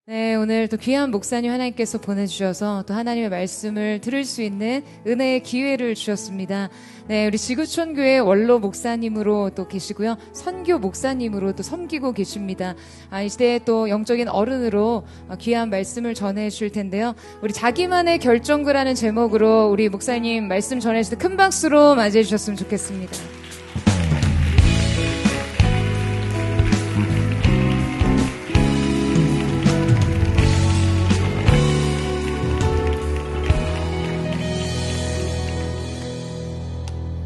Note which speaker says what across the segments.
Speaker 1: 네, 오늘 또 귀한 목사님 하나님께서 보내주셔서 또 하나님의 말씀을 들을 수 있는 은혜의 기회를 주셨습니다. 네, 우리 지구촌교회 원로 목사님으로 또 계시고요. 선교 목사님으로 또 섬기고 계십니다. 이 시대에 또 영적인 어른으로 귀한 말씀을 전해 주실 텐데요. 우리 자기만의 결정구라는 제목으로 우리 목사님 말씀 전해 주셔서 큰 박수로 맞이해 주셨으면 좋겠습니다.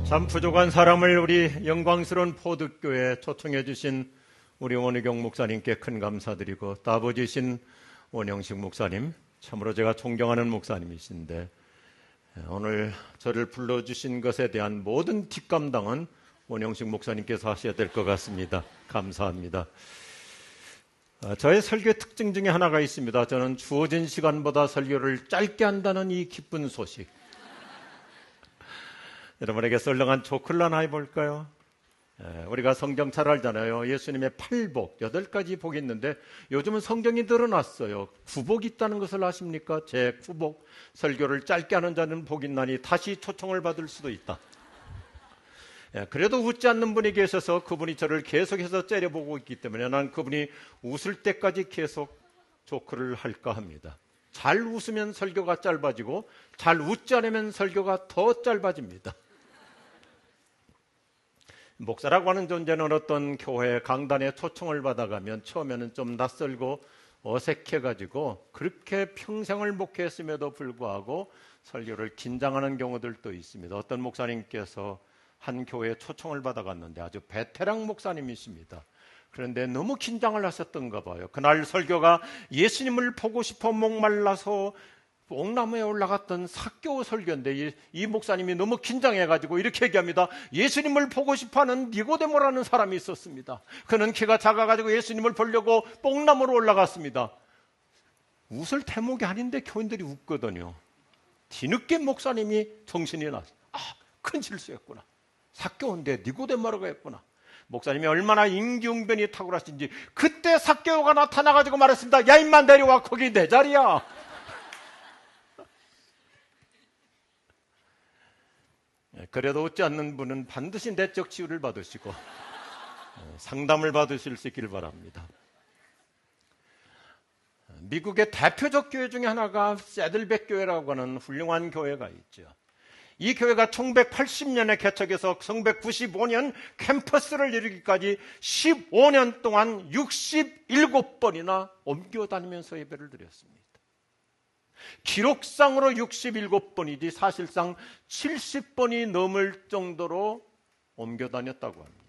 Speaker 2: 참 부족한 사람을 우리 영광스러운 포득교회에 초청해 주신 우리 원희경 목사님께 큰 감사드리고 또 아버지신 원영식 목사님, 참으로 제가 존경하는 목사님이신데 오늘 저를 불러주신 것에 대한 모든 뒷감당은 원영식 목사님께서 하셔야 될 것 같습니다. 감사합니다. 저의 설교의 특징 중에 하나가 있습니다. 저는 주어진 시간보다 설교를 짧게 한다는 이 기쁜 소식. 여러분에게 썰렁한 조크를 하나 해볼까요? 우리가 성경 잘 알잖아요. 예수님의 8복, 8가지 복이 있는데 요즘은 성경이 늘어났어요. 9복이 있다는 것을 아십니까? 제 9복, 설교를 짧게 하는 자는 복이 있나니 다시 초청을 받을 수도 있다. 그래도 웃지 않는 분이 계셔서 그분이 저를 계속해서 째려보고 있기 때문에 난 그분이 웃을 때까지 계속 조크를 할까 합니다. 잘 웃으면 설교가 짧아지고 잘 웃지 않으면 설교가 더 짧아집니다. 목사라고 하는 존재는 어떤 교회 강단에 초청을 받아가면 처음에는 좀 낯설고 어색해가지고 그렇게 평생을 목회했음에도 불구하고 설교를 긴장하는 경우들도 있습니다. 어떤 목사님께서 한 교회에 초청을 받아갔는데 아주 베테랑 목사님이십니다. 그런데 너무 긴장을 하셨던가 봐요. 그날 설교가 예수님을 보고 싶어 목말라서 옥나무에 올라갔던 삭개오 설교인데 이 목사님이 너무 긴장해가지고 이렇게 얘기합니다. 예수님을 보고 싶어하는 니고데모라는 사람이 있었습니다. 그는 키가 작아가지고 예수님을 보려고 뽕나무로 올라갔습니다. 웃을 대목이 아닌데 교인들이 웃거든요. 뒤늦게 목사님이 정신이 나서 큰 실수였구나. 삭개오인데 니고데모라고 했구나. 목사님이 얼마나 임기응변이 탁월하신지 그때 삭개오가 나타나가지고 말했습니다. 야 임마 내려와, 거기 내 자리야. 그래도 웃지 않는 분은 반드시 내적 치유를 받으시고 상담을 받으실 수 있기를 바랍니다. 미국의 대표적 교회 중에 하나가 새들백 교회라고 하는 훌륭한 교회가 있죠. 이 교회가 1980년에 개척해서 1995년 캠퍼스를 이루기까지 15년 동안 67번이나 옮겨 다니면서 예배를 드렸습니다. 기록상으로 67번이지 사실상 70번이 넘을 정도로 옮겨 다녔다고 합니다.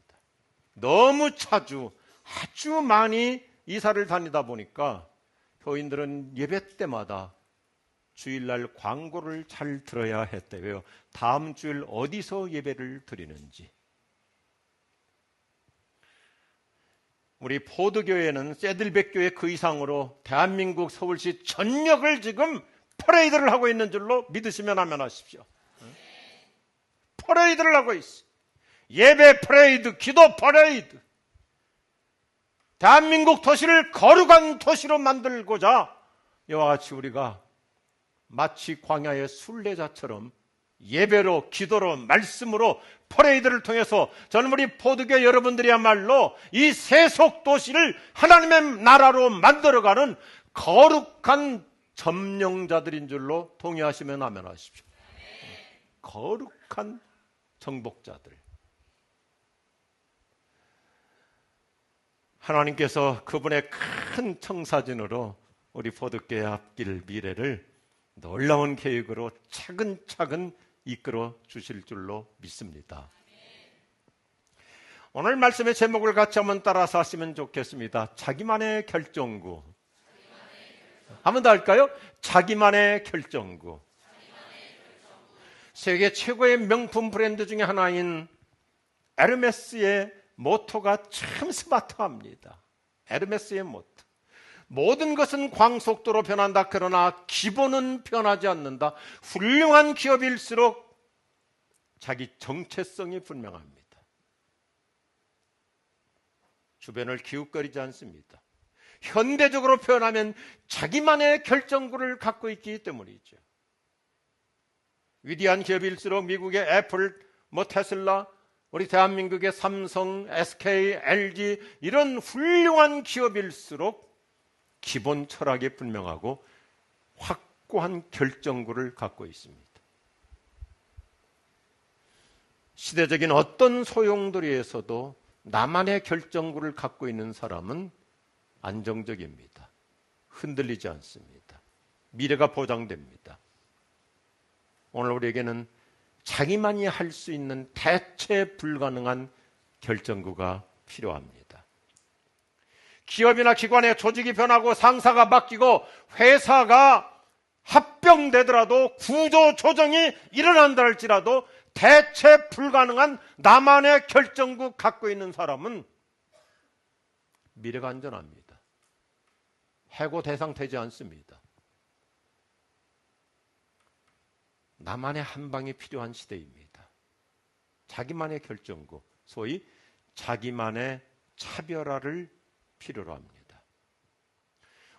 Speaker 2: 너무 자주 아주 많이 이사를 다니다 보니까 교인들은 예배 때마다 주일날 광고를 잘 들어야 했대요. 다음 주일 어디서 예배를 드리는지. 우리 포드교회는 새들백교회 그 이상으로 대한민국 서울시 전역을 지금 퍼레이드를 하고 있는 줄로 믿으시면 하면 하십시오. 퍼레이드를 하고 있어. 예배 퍼레이드, 기도 퍼레이드. 대한민국 도시를 거룩한 도시로 만들고자 이와 같이 우리가 마치 광야의 순례자처럼 예배로, 기도로, 말씀으로 퍼레이드를 통해서 저는 우리 포드교 여러분들이야말로 이 세속 도시를 하나님의 나라로 만들어가는 거룩한 점령자들인 줄로 동의하시면 아멘 하십시오. 거룩한 정복자들. 하나님께서 그분의 큰 청사진으로 우리 포드교의 앞길 미래를 놀라운 계획으로 차근차근 이끌어 주실 줄로 믿습니다. 오늘 말씀의 제목을 같이 한번 따라서 하시면 좋겠습니다. 자기만의 결정구. 한 번 더 할까요? 자기만의 결정구. 세계 최고의 명품 브랜드 중에 하나인 에르메스의 모토가 참 스마트합니다. 에르메스의 모토. 모든 것은 광속도로 변한다. 그러나 기본은 변하지 않는다. 훌륭한 기업일수록 자기 정체성이 분명합니다. 주변을 기웃거리지 않습니다. 현대적으로 표현하면 자기만의 결정구를 갖고 있기 때문이죠. 위대한 기업일수록 미국의 애플, 테슬라, 우리 대한민국의 삼성, SK, LG 이런 훌륭한 기업일수록 기본 철학이 분명하고 확고한 결정구를 갖고 있습니다. 시대적인 어떤 소용돌이에서도 나만의 결정구를 갖고 있는 사람은 안정적입니다. 흔들리지 않습니다. 미래가 보장됩니다. 오늘 우리에게는 자기만이 할 수 있는 대체 불가능한 결정구가 필요합니다. 기업이나 기관의 조직이 변하고 상사가 바뀌고 회사가 합병되더라도 구조 조정이 일어난다 할지라도 대체 불가능한 나만의 결정구 갖고 있는 사람은 미래가 안전합니다. 해고 대상 되지 않습니다. 나만의 한 방이 필요한 시대입니다. 자기만의 결정구, 소위 자기만의 차별화를 필요로 합니다.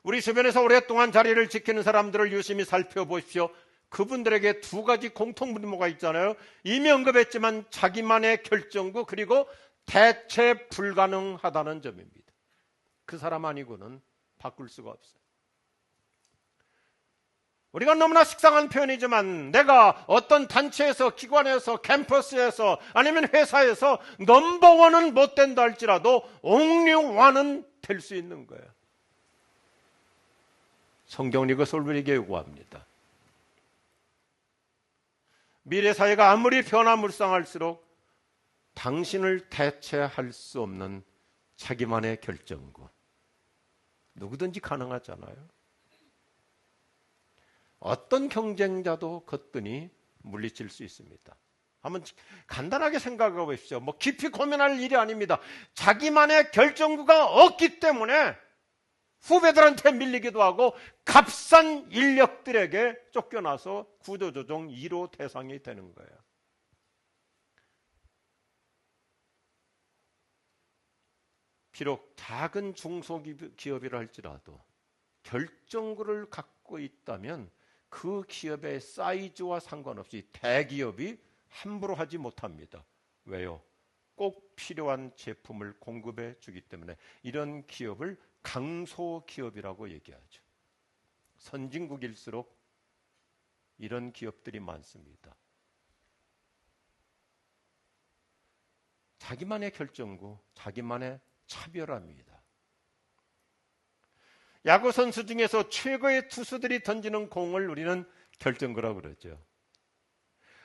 Speaker 2: 우리 주변에서 오랫동안 자리를 지키는 사람들을 유심히 살펴보십시오. 그분들에게 두 가지 공통 분모가 있잖아요. 이미 언급했지만 자기만의 결정구 그리고 대체 불가능하다는 점입니다. 그 사람 아니고는 바꿀 수가 없어요. 우리가 너무나 식상한 표현이지만 내가 어떤 단체에서, 기관에서, 캠퍼스에서 아니면 회사에서 넘버원은 못 된다 할지라도 옥류원은 될 수 있는 거예요. 성경은 이것을 우리에게 요구합니다. 미래 사회가 아무리 변화무쌍할수록 당신을 대체할 수 없는 자기만의 결정구. 누구든지 가능하잖아요. 어떤 경쟁자도 거뜬히 물리칠 수 있습니다. 한번 간단하게 생각해 보십시오. 깊이 고민할 일이 아닙니다. 자기만의 결정구가 없기 때문에 후배들한테 밀리기도 하고 값싼 인력들에게 쫓겨나서 구조조정 1호 대상이 되는 거예요. 비록 작은 중소기업이라 할지라도 결정구를 갖고 있다면 그 기업의 사이즈와 상관없이 대기업이 함부로 하지 못합니다. 왜요? 꼭 필요한 제품을 공급해 주기 때문에 이런 기업을 강소기업이라고 얘기하죠. 선진국일수록 이런 기업들이 많습니다. 자기만의 결정구, 자기만의 차별화입니다. 야구 선수 중에서 최고의 투수들이 던지는 공을 우리는 결정구라고 그러죠.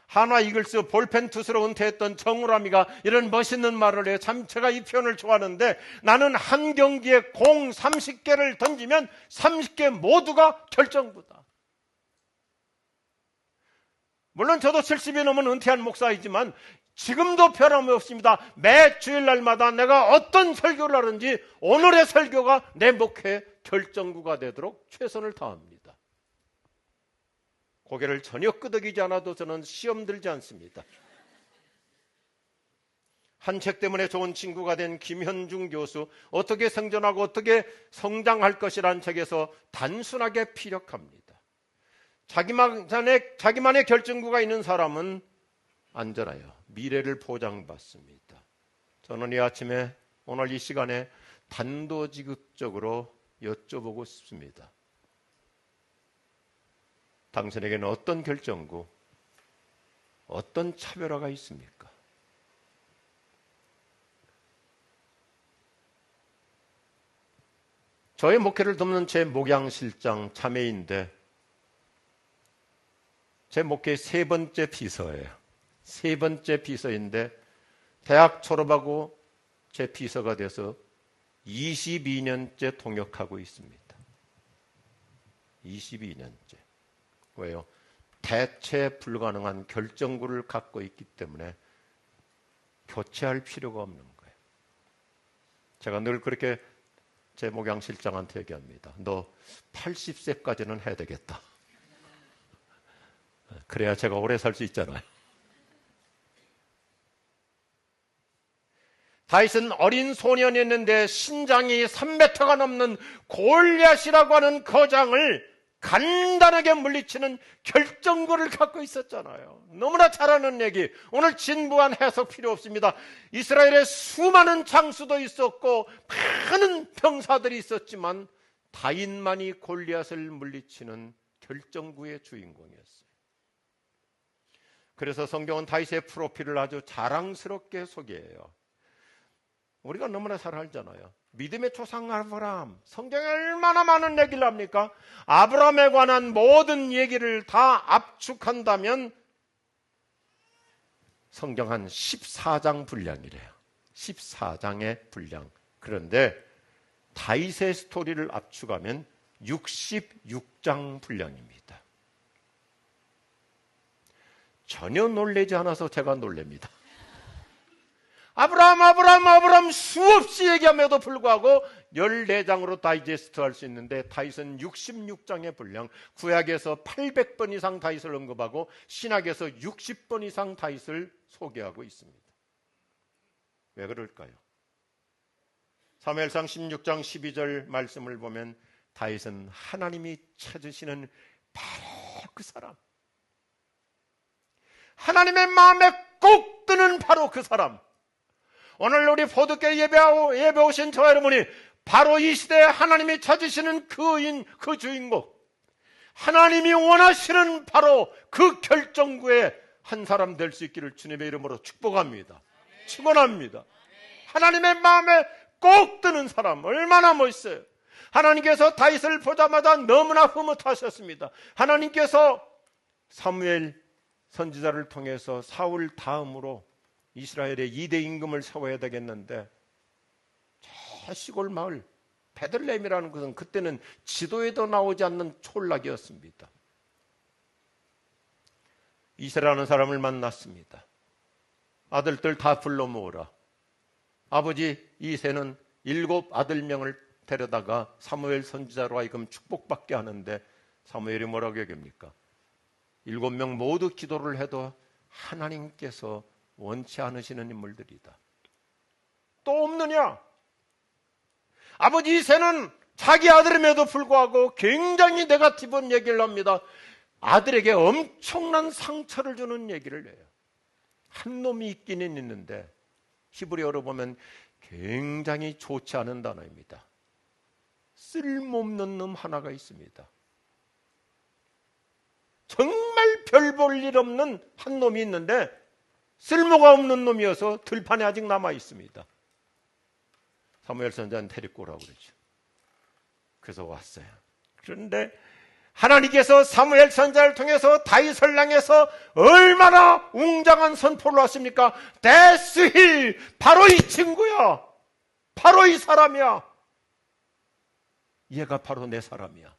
Speaker 2: 한화 이글스 볼펜 투수로 은퇴했던 정우람이가 이런 멋있는 말을 해요. 참 제가 이 표현을 좋아하는데 나는 한 경기에 공 30개를 던지면 30개 모두가 결정구다. 물론 저도 70이 넘은 은퇴한 목사이지만 지금도 변함없습니다. 매 주일날마다 내가 어떤 설교를 하는지 오늘의 설교가 내 목회의 결정구가 되도록 최선을 다합니다. 고개를 전혀 끄덕이지 않아도 저는 시험 들지 않습니다. 한 책 때문에 좋은 친구가 된 김현중 교수, 어떻게 생존하고 어떻게 성장할 것이라는 책에서 단순하게 피력합니다. 자기만의 결정구가 있는 사람은 안전해요. 미래를 보장받습니다. 저는 이 아침에 오늘 이 시간에 단도직입적으로 여쭤보고 싶습니다. 당신에게는 어떤 결정구, 어떤 차별화가 있습니까? 저의 목회를 돕는 제 목양실장 자매인데 제 목회의 세 번째 비서예요. 세 번째 비서인데 대학 졸업하고 제 비서가 돼서 22년째 동역하고 있습니다. 22년째. 왜요? 대체 불가능한 결정구를 갖고 있기 때문에 교체할 필요가 없는 거예요. 제가 늘 그렇게 제 목양실장한테 얘기합니다. 너 80세까지는 해야 되겠다. 그래야 제가 오래 살 수 있잖아요. 다윗은 어린 소년이었는데 신장이 3m가 넘는 골리앗이라고 하는 거장을 간단하게 물리치는 결정구를 갖고 있었잖아요. 너무나 잘 아는 얘기. 오늘 진부한 해석 필요 없습니다. 이스라엘에 수많은 장수도 있었고 많은 병사들이 있었지만 다윗만이 골리앗을 물리치는 결정구의 주인공이었어요. 그래서 성경은 다윗의 프로필을 아주 자랑스럽게 소개해요. 우리가 너무나 잘 알잖아요. 믿음의 조상 아브라함, 성경에 얼마나 많은 얘기를 합니까? 아브라함에 관한 모든 얘기를 다 압축한다면 성경 한 14장 분량이래요. 14장의 분량. 그런데 다윗의 스토리를 압축하면 66장 분량입니다. 전혀 놀라지 않아서 제가 놀랍니다. 아브라함 수없이 얘기함에도 불구하고 14장으로 다이제스트 할 수 있는데 다윗은 66장의 분량, 구약에서 800번 이상 다윗을 언급하고 신약에서 60번 이상 다윗을 소개하고 있습니다. 왜 그럴까요? 사무엘상 16장 12절 말씀을 보면 다윗은 하나님이 찾으시는 바로 그 사람, 하나님의 마음에 꼭 드는 바로 그 사람. 오늘 우리 포도교 예배 오신 저와 여러분이 바로 이 시대에 하나님이 찾으시는 그 주인공, 하나님이 원하시는 바로 그 결정구에 한 사람 될 수 있기를 주님의 이름으로 축복합니다. 축원합니다. 하나님의 마음에 꼭 드는 사람, 얼마나 멋있어요. 하나님께서 다윗을 보자마자 너무나 흐뭇하셨습니다. 하나님께서 사무엘 선지자를 통해서 사울 다음으로 이스라엘의 2대 임금을 세워야 되겠는데, 저 시골 마을 베들레헴이라는 것은 그때는 지도에도 나오지 않는 촌락이었습니다. 이세라는 사람을 만났습니다. 아들들 다 불러 모으라. 아버지 이세는 7 아들명을 데려다가 사무엘 선지자로 하여금 축복받게 하는데, 사무엘이 뭐라고 얘기합니까? 7명 모두 기도를 해도 하나님께서 원치 않으시는 인물들이다. 또 없느냐? 아버지 이세는 자기 아들임에도 불구하고 굉장히 네거티브한 얘기를 합니다. 아들에게 엄청난 상처를 주는 얘기를 해요. 한 놈이 있기는 있는데 히브리어로 보면 굉장히 좋지 않은 단어입니다. 쓸모없는 놈 하나가 있습니다. 정말 별 볼 일 없는 한 놈이 있는데 쓸모가 없는 놈이어서 들판에 아직 남아 있습니다. 사무엘 선지자는 데리고 오라고 그러죠. 그래서 왔어요. 그런데 하나님께서 사무엘 선지자를 통해서 다윗을 향해서 얼마나 웅장한 선포를 하십니까? 데스힐, 바로 이 친구야. 바로 이 사람이야. 얘가 바로 내 사람이야.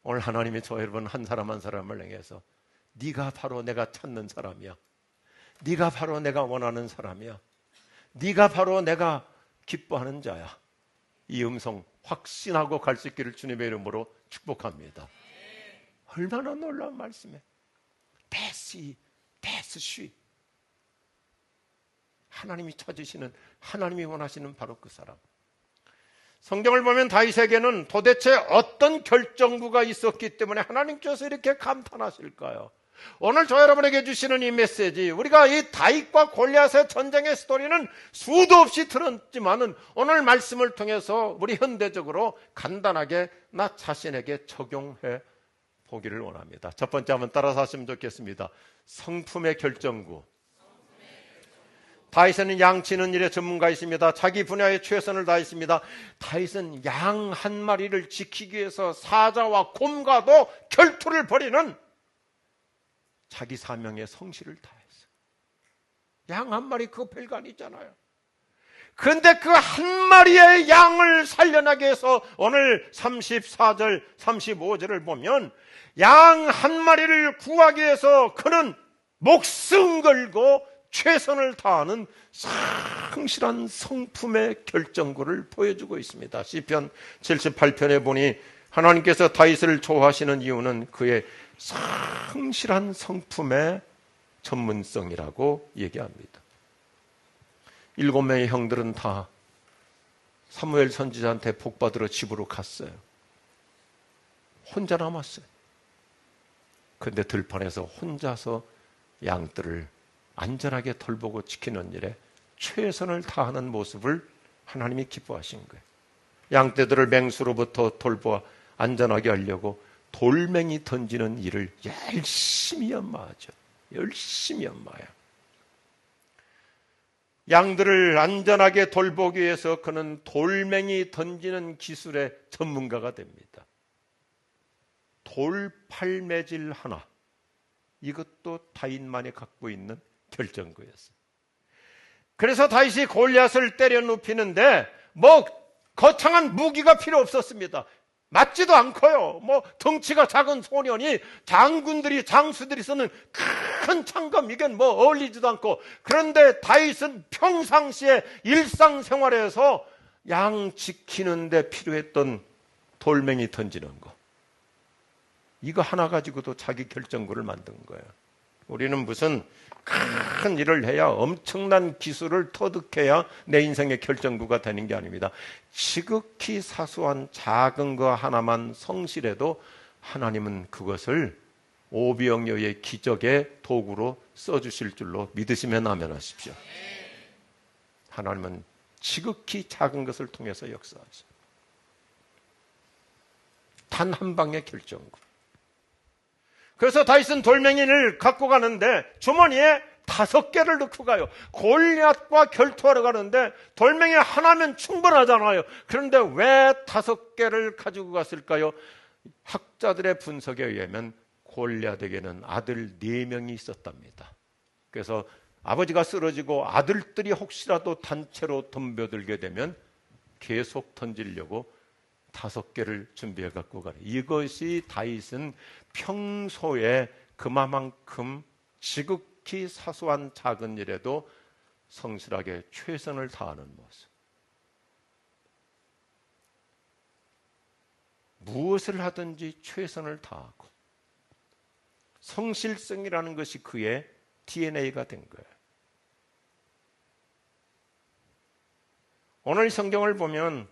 Speaker 2: 오늘 하나님이 저 여러분 한 사람 한 사람을 향해서 네가 바로 내가 찾는 사람이야. 네가 바로 내가 원하는 사람이야. 네가 바로 내가 기뻐하는 자야. 이 음성 확신하고 갈 수 있기를 주님의 이름으로 축복합니다. 얼마나 놀라운 말씀이에요. 데스쉬. 하나님이 찾으시는, 하나님이 원하시는 바로 그 사람. 성경을 보면 다윗에게는 도대체 어떤 결정구가 있었기 때문에 하나님께서 이렇게 감탄하실까요? 오늘 저 여러분에게 주시는 이 메시지, 우리가 이 다윗과 골리앗의 전쟁의 스토리는 수도 없이 들었지만은 오늘 말씀을 통해서 우리 현대적으로 간단하게 나 자신에게 적용해 보기를 원합니다. 첫 번째 한번 따라서 하시면 좋겠습니다. 성품의 결정구. 다윗은 양 치는 일에 전문가이십니다. 자기 분야에 최선을 다했습니다. 다윗은 양 한 마리를 지키기 위해서 사자와 곰과도 결투를 벌이는 자기 사명에 성실을 다했어요. 양 한 마리 그거 별거 아니잖아요. 그런데 그 한 마리의 양을 살려나게 해서 오늘 34절, 35절을 보면 양 한 마리를 구하기 위해서 그는 목숨 걸고 최선을 다하는 성실한 성품의 결정구를 보여주고 있습니다. 시편 78편에 보니 하나님께서 다윗을 좋아하시는 이유는 그의 성실한 성품의 전문성이라고 얘기합니다. 7명의 형들은 다 사무엘 선지자한테 복받으러 집으로 갔어요. 혼자 남았어요. 그런데 들판에서 혼자서 양들을 안전하게 돌보고 지키는 일에 최선을 다하는 모습을 하나님이 기뻐하신 거예요. 양떼들을 맹수로부터 돌보아 안전하게 하려고 돌멩이 던지는 일을 열심히 연마하죠. 열심히 연마해요. 양들을 안전하게 돌보기 위해서 그는 돌멩이 던지는 기술의 전문가가 됩니다. 돌팔매질 하나, 이것도 다윗만이 갖고 있는 결정구였어요. 그래서 다윗이 골리앗을 때려 눕히는데 거창한 무기가 필요 없었습니다. 맞지도 않고요. 덩치가 작은 소년이 장군들이 장수들이 쓰는 큰 창검, 이건 어울리지도 않고. 그런데 다윗은 평상시에 일상생활에서 양 지키는 데 필요했던 돌멩이 던지는 거, 이거 하나 가지고도 자기 결정구를 만든 거예요. 우리는 무슨 큰 일을 해야, 엄청난 기술을 터득해야 내 인생의 결정구가 되는 게 아닙니다. 지극히 사소한 작은 거 하나만 성실해도 하나님은 그것을 오병이어의 기적의 도구로 써주실 줄로 믿으시면 아멘하십시오. 하나님은 지극히 작은 것을 통해서 역사하죠. 단 한 방의 결정구. 그래서 다윗은 돌멩이를 갖고 가는데 주머니에 5개를 넣고 가요. 골리앗과 결투하러 가는데 돌멩이 하나면 충분하잖아요. 그런데 왜 5개를 가지고 갔을까요? 학자들의 분석에 의하면 골리앗에게는 아들 4명이 있었답니다. 그래서 아버지가 쓰러지고 아들들이 혹시라도 단체로 덤벼들게 되면 계속 던지려고 5개를 준비해 갖고 가요. 이것이 다윗은 평소에 그만큼 지극히 사소한 작은 일에도 성실하게 최선을 다하는 모습. 무엇을 하든지 최선을 다하고 성실성이라는 것이 그의 DNA가 된 거예요. 오늘 성경을 보면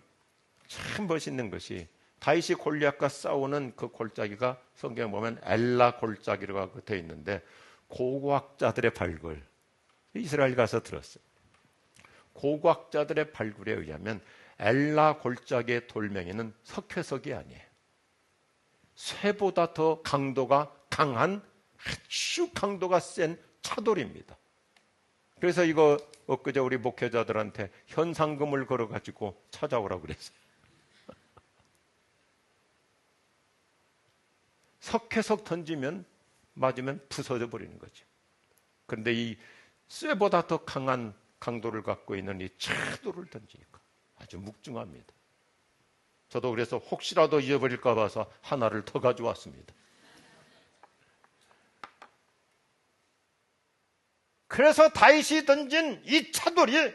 Speaker 2: 참 멋있는 것이 다윗이 골리앗과 싸우는 그 골짜기가 성경에 보면 엘라 골짜기라고 되어 있는데, 고고학자들의 발굴, 이스라엘 가서 들었어요. 고고학자들의 발굴에 의하면 엘라 골짜기의 돌멩이는 석회석이 아니에요. 쇠보다 더 강도가 강한, 아주 강도가 센 차돌입니다. 그래서 이거 엊그제 우리 목회자들한테 현상금을 걸어가지고 찾아오라고 그랬어요. 석회석 던지면 맞으면 부서져 버리는 거죠. 그런데 이 쇠보다 더 강한 강도를 갖고 있는 이 차돌을 던지니까 아주 묵중합니다. 저도 그래서 혹시라도 잊어버릴까 봐서 하나를 더 가져왔습니다. 그래서 다윗이 던진 이 차돌이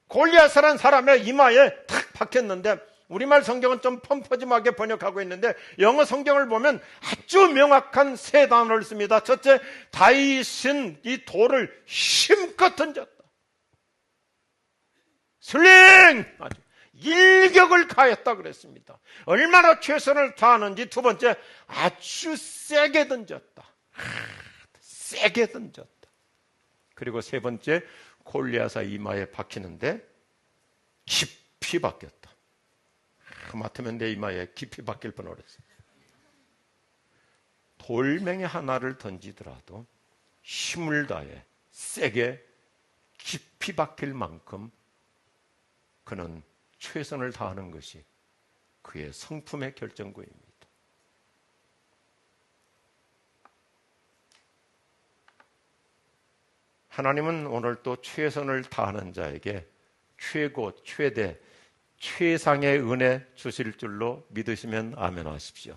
Speaker 2: 골리앗이라는 사람의 이마에 탁 박혔는데, 우리말 성경은 좀 펌퍼짐하게 번역하고 있는데 영어 성경을 보면 아주 명확한 3단어를 씁니다. 첫째, 다윗은 이 돌을 힘껏 던졌다. 슬링! 아주 일격을 가했다 그랬습니다. 얼마나 최선을 다하는지. 두 번째, 아주 세게 던졌다. 세게 던졌다. 그리고 세 번째, 골리앗의 이마에 박히는데 깊이 박혔다. 맡으면 내 이마에 깊이 박힐 뻔했어요. 돌멩이 하나를 던지더라도 힘을 다해 세게 깊이 박힐 만큼 그는 최선을 다하는 것이 그의 성품의 결정구입니다. 하나님은 오늘 또 최선을 다하는 자에게 최고, 최대, 최상의 은혜 주실 줄로 믿으시면 아멘 하십시오.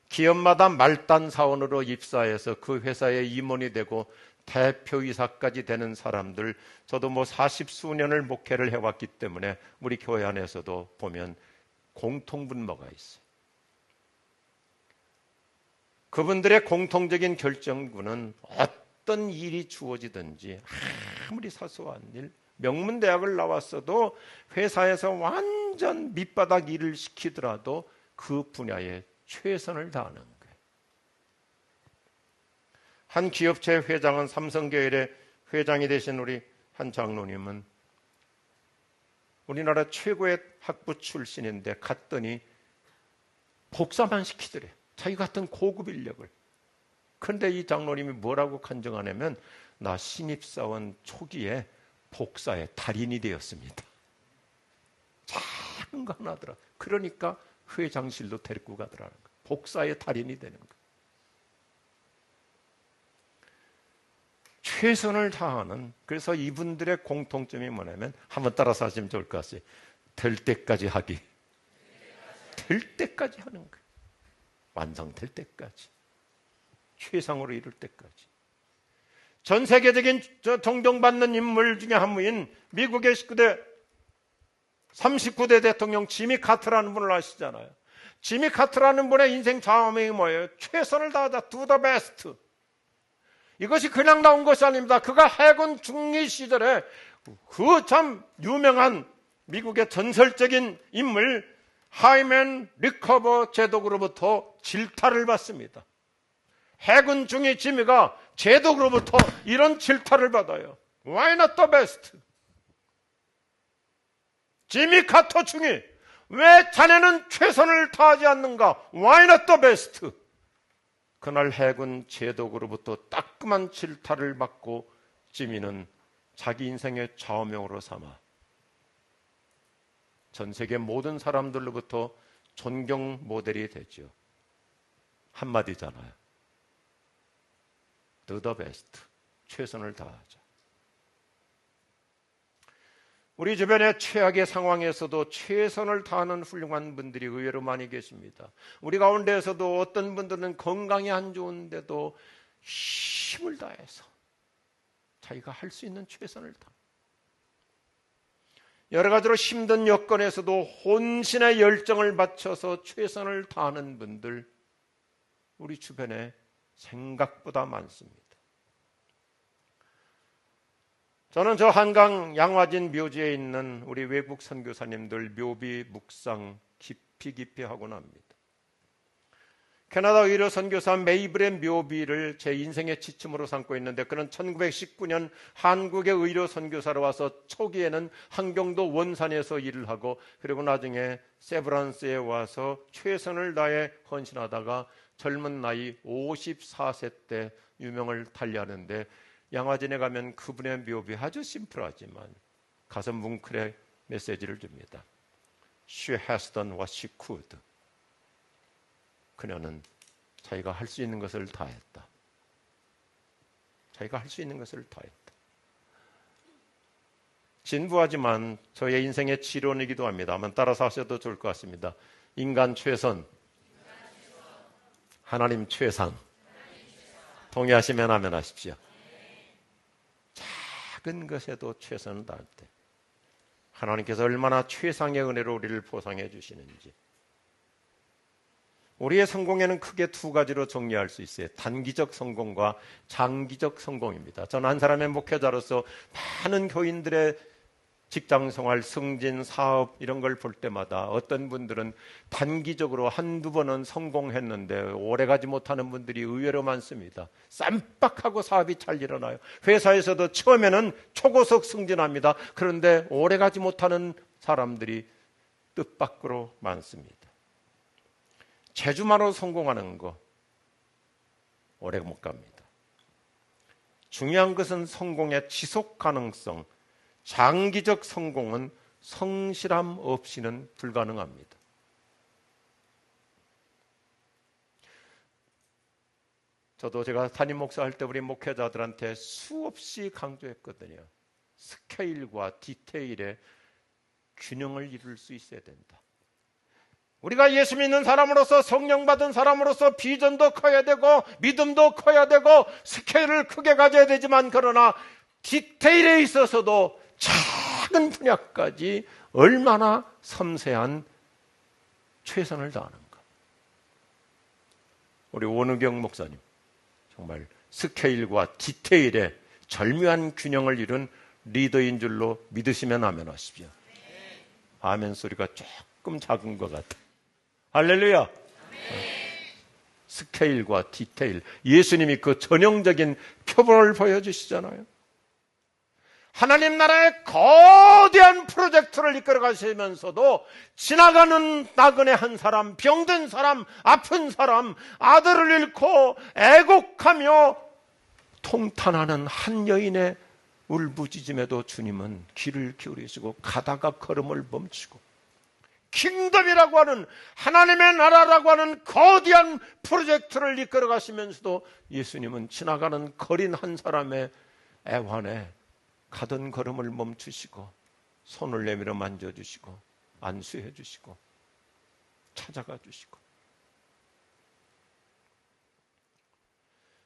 Speaker 2: 기업마다 말단 사원으로 입사해서 그 회사의 임원이 되고 대표이사까지 되는 사람들, 저도 40수년을 목회를 해왔기 때문에 우리 교회 안에서도 보면 공통분모가 있어요. 그분들의 공통적인 결정구는 어떤 일이 주어지든지 아무리 사소한 일, 명문대학을 나왔어도 회사에서 완전 밑바닥 일을 시키더라도 그 분야에 최선을 다하는 거예요. 한 기업체 회장은 삼성계열의 회장이 되신 우리 한 장로님은 우리나라 최고의 학부 출신인데 갔더니 복사만 시키더래요. 자기 같은 고급 인력을. 그런데 이 장로님이 뭐라고 간증하냐면 나 신입사원 초기에 복사의 달인이 되었습니다. 작은 거 하나더라. 그러니까 회장실로 데리고 가더라는 거예요. 복사의 달인이 되는 거예요. 최선을 다하는, 그래서 이분들의 공통점이 뭐냐면 한번 따라서 하시면 좋을 것 같아요. 될 때까지 하기. 될 때까지 하는 거예요. 완성될 때까지. 최상으로 이룰 때까지. 전 세계적인 존경받는 인물 중에 한 분인 미국의 39대 대통령 지미 카터라는 분을 아시잖아요. 지미 카터라는 분의 인생 좌우명이 뭐예요? 최선을 다하자. Do the best. 이것이 그냥 나온 것이 아닙니다. 그가 해군 중위 시절에 그 참 유명한 미국의 전설적인 인물 하이맨 리커버 제독으로부터 질타를 받습니다. 해군 중위 지미가 제독으로부터 이런 질타를 받아요. Why not the best? 지미 카터 중위, 왜 자네는 최선을 다하지 않는가? Why not the best? 그날 해군 제독으로부터 따끔한 질타를 받고 지미는 자기 인생의 좌우명으로 삼아 전 세계 모든 사람들로부터 존경 모델이 되죠. 한마디잖아요. Do the best. 최선을 다하자. 우리 주변의 최악의 상황에서도 최선을 다하는 훌륭한 분들이 의외로 많이 계십니다. 우리 가운데에서도 어떤 분들은 건강이 안 좋은데도 힘을 다해서 자기가 할 수 있는 최선을 다. 여러 가지로 힘든 여건에서도 혼신의 열정을 바쳐서 최선을 다하는 분들 우리 주변에 생각보다 많습니다. 저는 저 한강 양화진 묘지에 있는 우리 외국 선교사님들 묘비 묵상 깊이 하곤 합니다. 캐나다 의료 선교사 메이블의 묘비를 제 인생의 지침으로 삼고 있는데 그는 1919년 한국의 의료 선교사로 와서 초기에는 한경도 원산에서 일을 하고 그리고 나중에 세브란스에 와서 최선을 다해 헌신하다가 젊은 나이 54세 때 유명을 달리하는데 양화진에 가면 그분의 묘비 아주 심플하지만 가슴 뭉클의 메시지를 줍니다. She has done what she could. 그녀는 자기가 할 수 있는 것을 다 했다. 자기가 할 수 있는 것을 다 했다. 진부하지만 저의 인생의 지론이기도 합니다. 한번 따라서 하셔도 좋을 것 같습니다. 인간 최선, 하나님 최상. 동의하시면 아멘 하십시오. 작은 것에도 최선을 다할 때 하나님께서 얼마나 최상의 은혜로 우리를 보상해 주시는지. 우리의 성공에는 크게 두 가지로 정리할 수 있어요. 단기적 성공과 장기적 성공입니다. 저는 한 사람의 목회자로서 많은 교인들의 직장생활, 승진, 사업 이런 걸 볼 때마다 어떤 분들은 단기적으로 한두 번은 성공했는데 오래가지 못하는 분들이 의외로 많습니다. 쌈박하고 사업이 잘 일어나요. 회사에서도 처음에는 초고속 승진합니다. 그런데 오래가지 못하는 사람들이 뜻밖으로 많습니다. 재주만으로 성공하는 거 오래 못 갑니다. 중요한 것은 성공의 지속 가능성, 장기적 성공은 성실함 없이는 불가능합니다. 저도 제가 담임 목사할 때 우리 목회자들한테 수없이 강조했거든요. 스케일과 디테일의 균형을 이룰 수 있어야 된다. 우리가 예수 믿는 사람으로서 성령 받은 사람으로서 비전도 커야 되고 믿음도 커야 되고 스케일을 크게 가져야 되지만 그러나 디테일에 있어서도 작은 분야까지 얼마나 섬세한 최선을 다하는가. 우리 원우경 목사님 정말 스케일과 디테일의 절묘한 균형을 이룬 리더인 줄로 믿으시면 아멘하십시오. 아멘 소리가 조금 작은 것 같아요. 할렐루야. 스케일과 디테일, 예수님이 그 전형적인 표본을 보여주시잖아요. 하나님 나라의 거대한 프로젝트를 이끌어 가시면서도 지나가는 나그네 한 사람, 병든 사람, 아픈 사람, 아들을 잃고 애곡하며 통탄하는 한 여인의 울부짖음에도 주님은 귀를 기울이시고 가다가 걸음을 멈추고 킹덤이라고 하는 하나님의 나라라고 하는 거대한 프로젝트를 이끌어 가시면서도 예수님은 지나가는 거린 한 사람의 애환에 가던 걸음을 멈추시고 손을 내밀어 만져주시고 안수해 주시고 찾아가 주시고,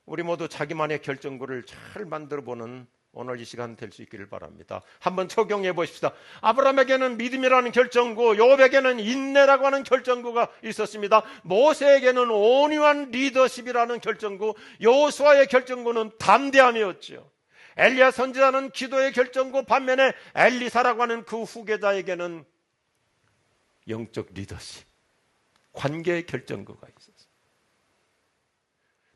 Speaker 2: 우리 모두 자기만의 결정구를 잘 만들어보는 오늘 이 시간 될 수 있기를 바랍니다. 한번 적용해 보십시다. 아브라함에게는 믿음이라는 결정구, 요업에게는 인내라고 하는 결정구가 있었습니다. 모세에게는 온유한 리더십이라는 결정구, 여호수아의 결정구는 담대함이었죠. 엘리야 선지자는 기도의 결정구, 반면에 엘리사라고 하는 그 후계자에게는 영적 리더십, 관계의 결정구가 있었어요.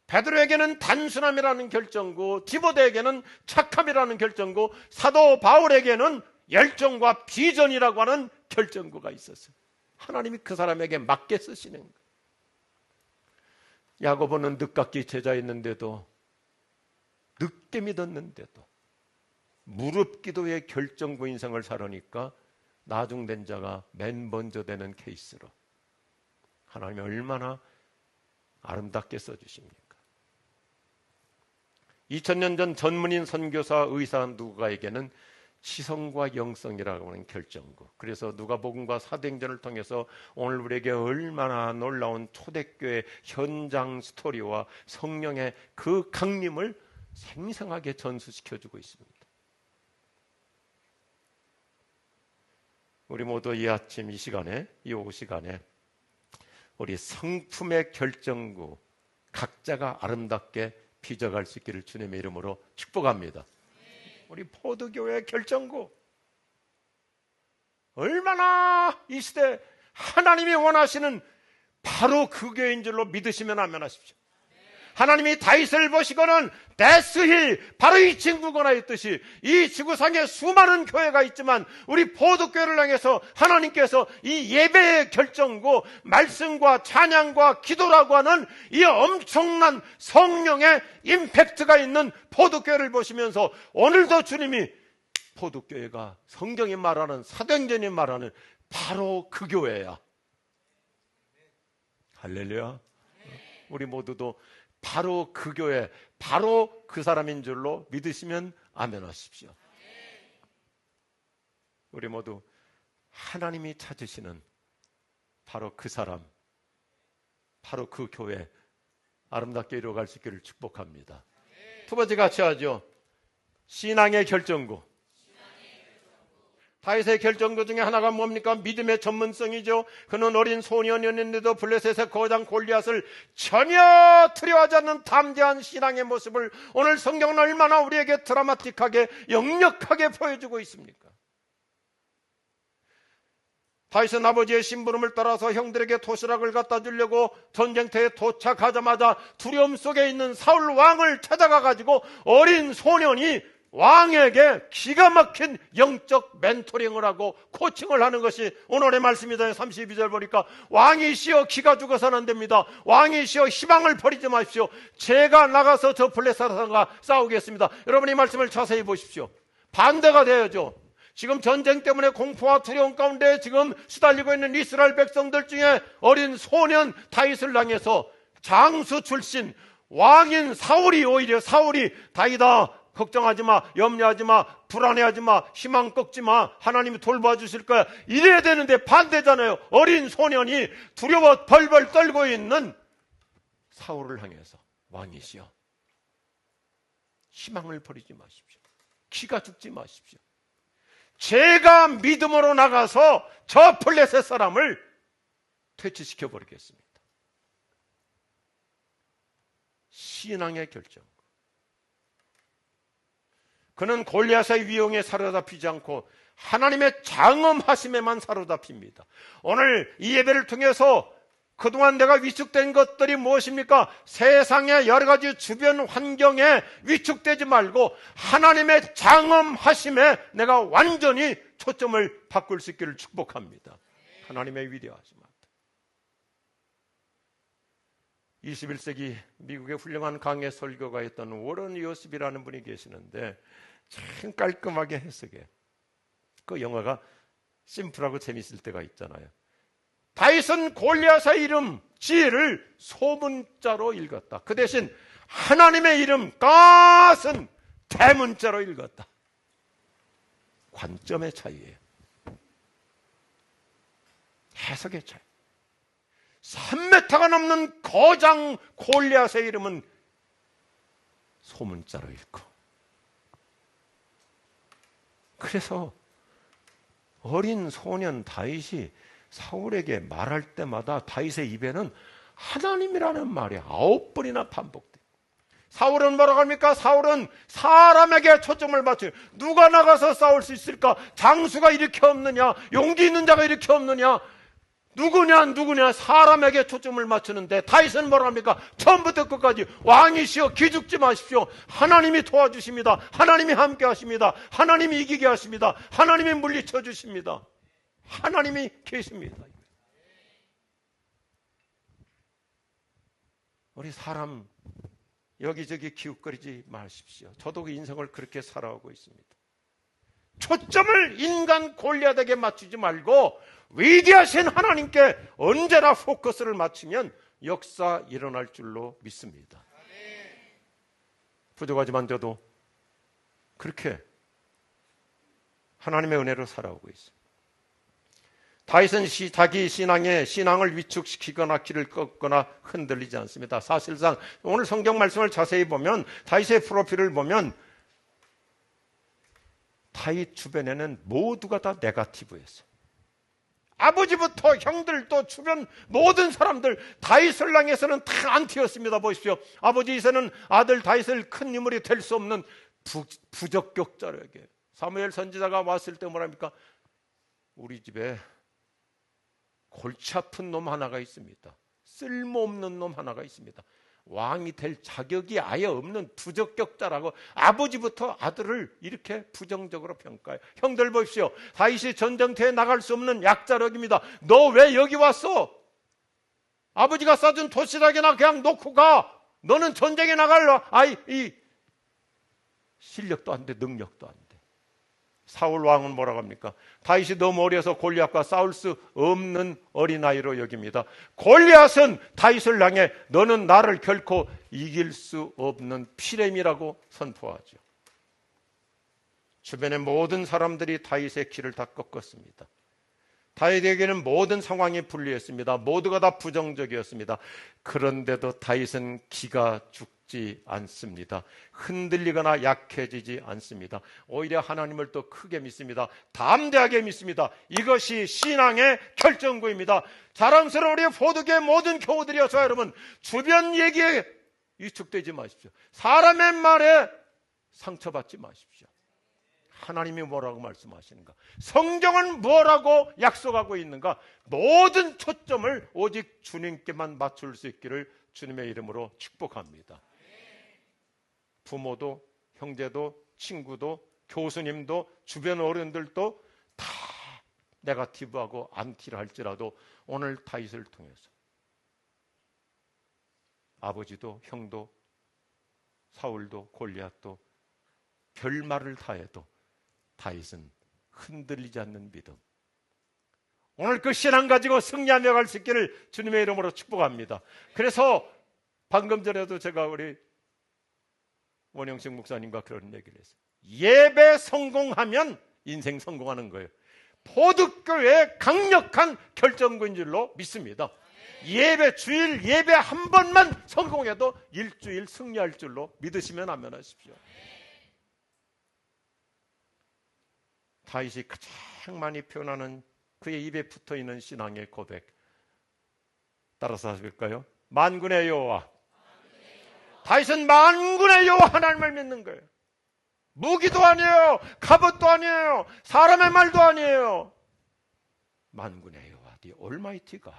Speaker 2: 베드로에게는 단순함이라는 결정구, 디모데에게는 착함이라는 결정구, 사도 바울에게는 열정과 비전이라고 하는 결정구가 있었어요. 하나님이 그 사람에게 맞게 쓰시는 거예요. 야고보는 늦깎이 제자였는데도, 늦게 믿었는데도 무릎 기도의 결정구 인생을 살으니까 나중된 자가 맨 먼저 되는 케이스로 하나님이 얼마나 아름답게 써주십니까? 2000년 전 전문인 선교사 의사 누가에게는 지성과 영성이라고 하는 결정구, 그래서 누가복음과 사도행전을 통해서 오늘 우리에게 얼마나 놀라운 초대교회 현장 스토리와 성령의 그 강림을 생생하게 전수시켜주고 있습니다. 우리 모두 이 아침 이 시간에, 이 오후 시간에 우리 성품의 결정구 각자가 아름답게 빚어갈 수 있기를 주님의 이름으로 축복합니다. 우리 포도교회의 결정구, 얼마나 이 시대 하나님이 원하시는 바로 그 교회인 줄로 믿으시면 아멘하십시오. 하나님이 다윗을 보시고는 데스힐, 바로 이 친구가 했듯이 이 지구상에 수많은 교회가 있지만 우리 포도교회를 향해서 하나님께서 이 예배의 결정구, 말씀과 찬양과 기도라고 하는 이 엄청난 성령의 임팩트가 있는 포도교회를 보시면서 오늘도 주님이 포도교회가 성경이 말하는, 사도행전이 말하는 바로 그 교회야. 할렐루야. 우리 모두도 바로 그 교회, 바로 그 사람인 줄로 믿으시면 아멘 하십시오. 우리 모두 하나님이 찾으시는 바로 그 사람, 바로 그 교회 아름답게 이루어갈 수 있기를 축복합니다. 두 번째 같이 하죠. 신앙의 결정구. 다윗의 결정구 중에 하나가 뭡니까? 믿음의 전문성이죠. 그는 어린 소년이었는데도 블레셋의 거장 골리앗을 전혀 두려워하지 않는 담대한 신앙의 모습을 오늘 성경은 얼마나 우리에게 드라마틱하게 역력하게 보여주고 있습니까? 다윗은 아버지의 심부름을 따라서 형들에게 도시락을 갖다 주려고 전쟁터에 도착하자마자 두려움 속에 있는 사울 왕을 찾아가 가지고 어린 소년이 왕에게 기가 막힌 영적 멘토링을 하고 코칭을 하는 것이 오늘의 말씀이다. 32절 보니까 왕이시여 기가 죽어서는 안 됩니다. 왕이시여 희망을 버리지 마십시오. 제가 나가서 저 블레셋과 싸우겠습니다. 여러분 이 말씀을 자세히 보십시오. 반대가 되어야죠. 지금 전쟁 때문에 공포와 두려움 가운데 지금 시달리고 있는 이스라엘 백성들 중에 어린 소년 다윗을 향해서 장수 출신 왕인 사울이, 오히려 사울이 다윗아 걱정하지 마, 염려하지 마, 불안해하지 마, 희망 꺾지 마, 하나님이 돌봐 주실 거야, 이래야 되는데 반대잖아요. 어린 소년이 두려워 벌벌 떨고 있는 사울을 향해서 왕이시여 희망을 버리지 마십시오. 기가 죽지 마십시오. 제가 믿음으로 나가서 저 블레셋 사람을 퇴치시켜 버리겠습니다. 신앙의 결정. 그는 골리앗의 위용에 사로잡히지 않고 하나님의 장엄하심에만 사로잡힙니다. 오늘 이 예배를 통해서 그동안 내가 위축된 것들이 무엇입니까? 세상의 여러 가지 주변 환경에 위축되지 말고 하나님의 장엄하심에 내가 완전히 초점을 바꿀 수 있기를 축복합니다. 하나님의 위대하심. 21세기 미국의 훌륭한 강해 설교가였던 워런 요셉이라는 분이 계시는데 참 깔끔하게 해석해. 그 영화가 심플하고 재밌을 때가 있잖아요. 다윗은 골리앗의 이름 지혜를 소문자로 읽었다. 그 대신 하나님의 이름 갓은 대문자로 읽었다. 관점의 차이예요. 해석의 차이. 3m가 넘는 거장 골리앗의 이름은 소문자로 읽고, 그래서 어린 소년 다윗이 사울에게 말할 때마다 다윗의 입에는 하나님이라는 말이 9번이나 반복돼요. 사울은 뭐라고 합니까? 사울은 사람에게 초점을 맞춰요. 누가 나가서 싸울 수 있을까? 장수가 이렇게 없느냐? 용기 있는 자가 이렇게 없느냐? 누구냐 사람에게 초점을 맞추는데 다윗은 뭐라 합니까? 처음부터 끝까지 왕이시여 기죽지 마십시오. 하나님이 도와주십니다. 하나님이 함께 하십니다. 하나님이 이기게 하십니다. 하나님이 물리쳐 주십니다. 하나님이 계십니다. 우리 사람 여기저기 기웃거리지 마십시오. 저도 그 인생을 그렇게 살아오고 있습니다. 초점을 인간 골리앗에게 맞추지 말고 위대하신 하나님께 언제나 포커스를 맞추면 역사 일어날 줄로 믿습니다. 부족하지만 저도 그렇게 하나님의 은혜로 살아오고 있습니다. 다윗은 자기 신앙을 위축시키거나 길을 꺾거나 흔들리지 않습니다. 사실상 오늘 성경 말씀을 자세히 보면 다윗의 프로필을 보면 다윗 주변에는 모두가 다 네거티브였어요. 아버지부터 형들도 주변 모든 사람들 다윗을 향해서는 다 안티였습니다. 보십시오. 아버지 이새는 아들 다윗을 큰 인물이 될 수 없는 부적격자에게 사무엘 선지자가 왔을 때 뭐랍니까? 우리 집에 골치 아픈 놈 하나가 있습니다. 쓸모없는 놈 하나가 있습니다. 왕이 될 자격이 아예 없는 부적격자라고 아버지부터 아들을 이렇게 부정적으로 평가해요. 형들 보십시오. 다윗이 전쟁터에 나갈 수 없는 약자력입니다. 너 왜 여기 왔어? 아버지가 싸준 도시락이나 그냥 놓고 가. 너는 전쟁에 나갈 이 실력도 안 돼, 능력도 안 돼. 사울 왕은 뭐라고 합니까? 다윗이 너무 어려서 골리앗과 싸울 수 없는 어린아이로 여깁니다. 골리앗은 다윗을 향해 너는 나를 결코 이길 수 없는 피렘이라고 선포하죠. 주변의 모든 사람들이 다윗의 길을 다 꺾었습니다. 다윗에게는 모든 상황이 불리했습니다. 모두가 다 부정적이었습니다. 그런데도 다윗은 기가 죽지 않습니다. 흔들리거나 약해지지 않습니다. 오히려 하나님을 더 크게 믿습니다. 담대하게 믿습니다. 이것이 신앙의 결정구입니다. 자랑스러운 우리 포도교의 모든 교우들이여, 저 여러분, 주변 얘기에 위축되지 마십시오. 사람의 말에 상처받지 마십시오. 하나님이 뭐라고 말씀하시는가? 성경은 뭐라고 약속하고 있는가? 모든 초점을 오직 주님께만 맞출 수 있기를 주님의 이름으로 축복합니다. 부모도, 형제도, 친구도, 교수님도, 주변 어른들도 다 네거티브하고 안티를 할지라도 오늘 다윗을 통해서 아버지도, 형도, 사울도, 골리앗도 별말을 다 해도 다윗은 흔들리지 않는 믿음. 오늘 그 신앙 가지고 승리하며 갈 수 있기를 주님의 이름으로 축복합니다. 그래서 방금 전에도 제가 우리 원영식 목사님과 그런 얘기를 했어요. 예배 성공하면 인생 성공하는 거예요. 포도교회의 강력한 결정구인 줄로 믿습니다. 예배, 주일 예배 한 번만 성공해도 일주일 승리할 줄로 믿으시면 아멘하십시오. 다윗이 가장 많이 표현하는 그의 입에 붙어있는 신앙의 고백 따라서 하실까요? 만군의 여호와. 다윗은 만군의 여호와 하나님을 믿는 거예요. 무기도 아니에요. 갑옷도 아니에요. 사람의 말도 아니에요. 만군의 여호와, the Almighty God.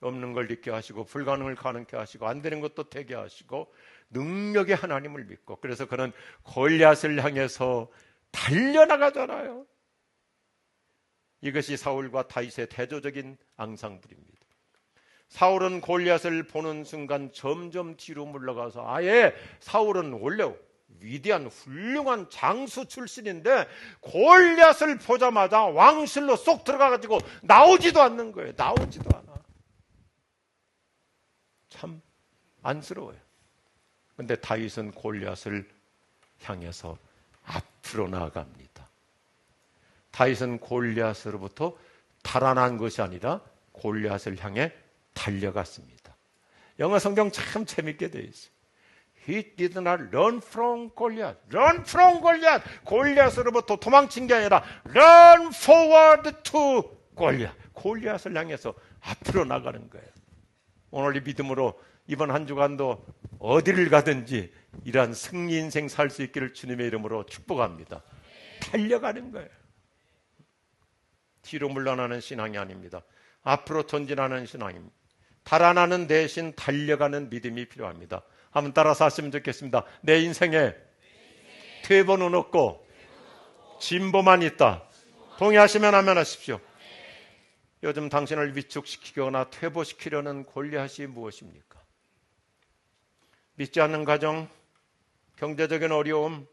Speaker 2: 없는 걸 있게 하시고 불가능을 가능케 하시고 안 되는 것도 되게 하시고 능력의 하나님을 믿고, 그래서 그는 골리앗을 향해서 달려나가잖아요. 이것이 사울과 다윗의 대조적인 앙상블입니다. 사울은 골리앗을 보는 순간 점점 뒤로 물러가서, 아예 사울은 원래 위대한 훌륭한 장수 출신인데 골리앗을 보자마자 왕실로 쏙 들어가가지고 나오지도 않는 거예요. 나오지도 않아. 참 안쓰러워요. 그런데 다윗은 골리앗을 향해서 앞으로 나아갑니다. 다윗은 골리앗으로부터 달아난 것이 아니라 골리앗을 향해 달려갔습니다. 영어 성경 참 재밌게 되어 있어요. He did not run from Goliath. Run from Goliath. 골리앗으로부터 도망친 게 아니라 run forward to Goliath. 골리앗을 향해서 앞으로 나가는 거예요. 오늘 이 믿음으로 이번 한 주간도 어디를 가든지 이러한 승리 인생 살 수 있기를 주님의 이름으로 축복합니다. 달려가는 거예요. 뒤로 물러나는 신앙이 아닙니다. 앞으로 전진하는 신앙입니다. 달아나는 대신 달려가는 믿음이 필요합니다. 한번 따라서 하시면 좋겠습니다. 내 인생에 퇴보는 없고 진보만 있다. 동의하시면 아멘 하십시오. 요즘 당신을 위축시키거나 퇴보시키려는 골리앗이 무엇입니까? 믿지 않는 가정, 경제적인 어려움,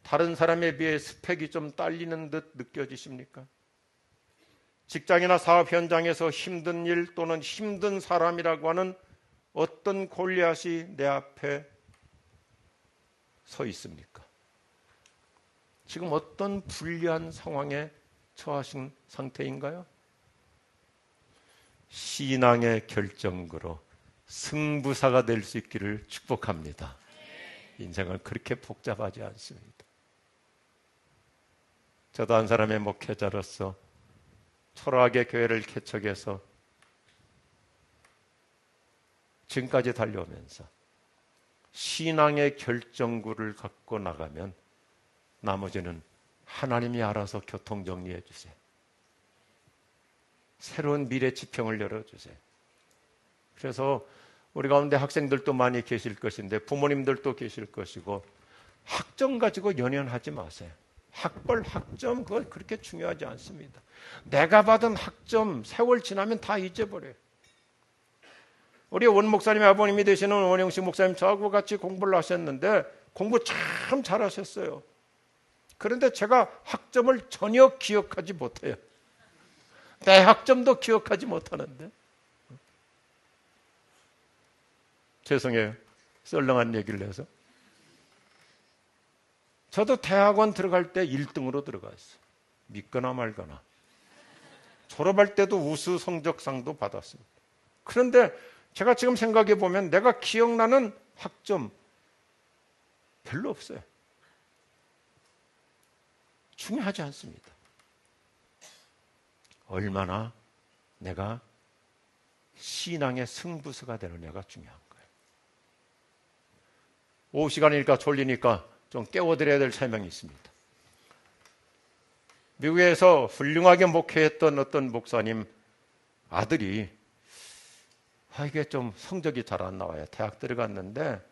Speaker 2: 다른 사람에 비해 스펙이 좀 딸리는 듯 느껴지십니까? 직장이나 사업 현장에서 힘든 일 또는 힘든 사람이라고 하는 어떤 골리앗이 내 앞에 서 있습니까? 지금 어떤 불리한 상황에 처하신 상태인가요? 신앙의 결정으로 승부사가 될 수 있기를 축복합니다. 인생은 그렇게 복잡하지 않습니다. 저도 한 사람의 목회자로서 초라하게 교회를 개척해서 지금까지 달려오면서 신앙의 결정구를 갖고 나가면 나머지는 하나님이 알아서 교통정리해 주세요. 새로운 미래 지평을 열어주세요. 그래서 우리 가운데 학생들도 많이 계실 것인데 부모님들도 계실 것이고, 학점 가지고 연연하지 마세요. 학벌, 학점 그거 그렇게 중요하지 않습니다. 내가 받은 학점 세월 지나면 다 잊어버려요. 우리 원 목사님의 아버님이 되시는 원영식 목사님, 저하고 같이 공부를 하셨는데 공부 참 잘하셨어요. 그런데 제가 학점을 전혀 기억하지 못해요. 내 학점도 기억하지 못하는데. 죄송해요. 썰렁한 얘기를 해서. 저도 대학원 들어갈 때 1등으로 들어갔어요. 믿거나 말거나. 졸업할 때도 우수 성적상도 받았습니다. 그런데 제가 지금 생각해 보면 내가 기억나는 학점 별로 없어요. 중요하지 않습니다. 얼마나 내가 신앙의 승부수가 되느냐가 중요한 거예요. 오후 시간이니까 졸리니까 좀 깨워드려야 될 설명이 있습니다. 미국에서 훌륭하게 목회했던 어떤 목사님 아들이 이게 좀 성적이 잘 안 나와요. 대학 들어갔는데,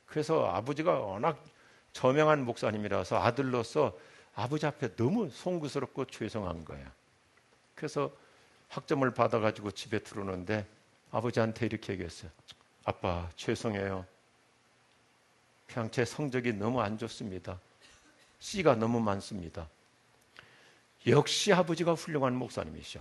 Speaker 2: 그래서 아버지가 워낙 저명한 목사님이라서 아들로서 아버지 앞에 너무 송구스럽고 죄송한 거예요. 그래서 학점을 받아가지고 집에 들어오는데 아버지한테 이렇게 얘기했어요. 아빠, 죄송해요. 그냥 제 성적이 너무 안 좋습니다. C가 너무 많습니다. 역시 아버지가 훌륭한 목사님이셔.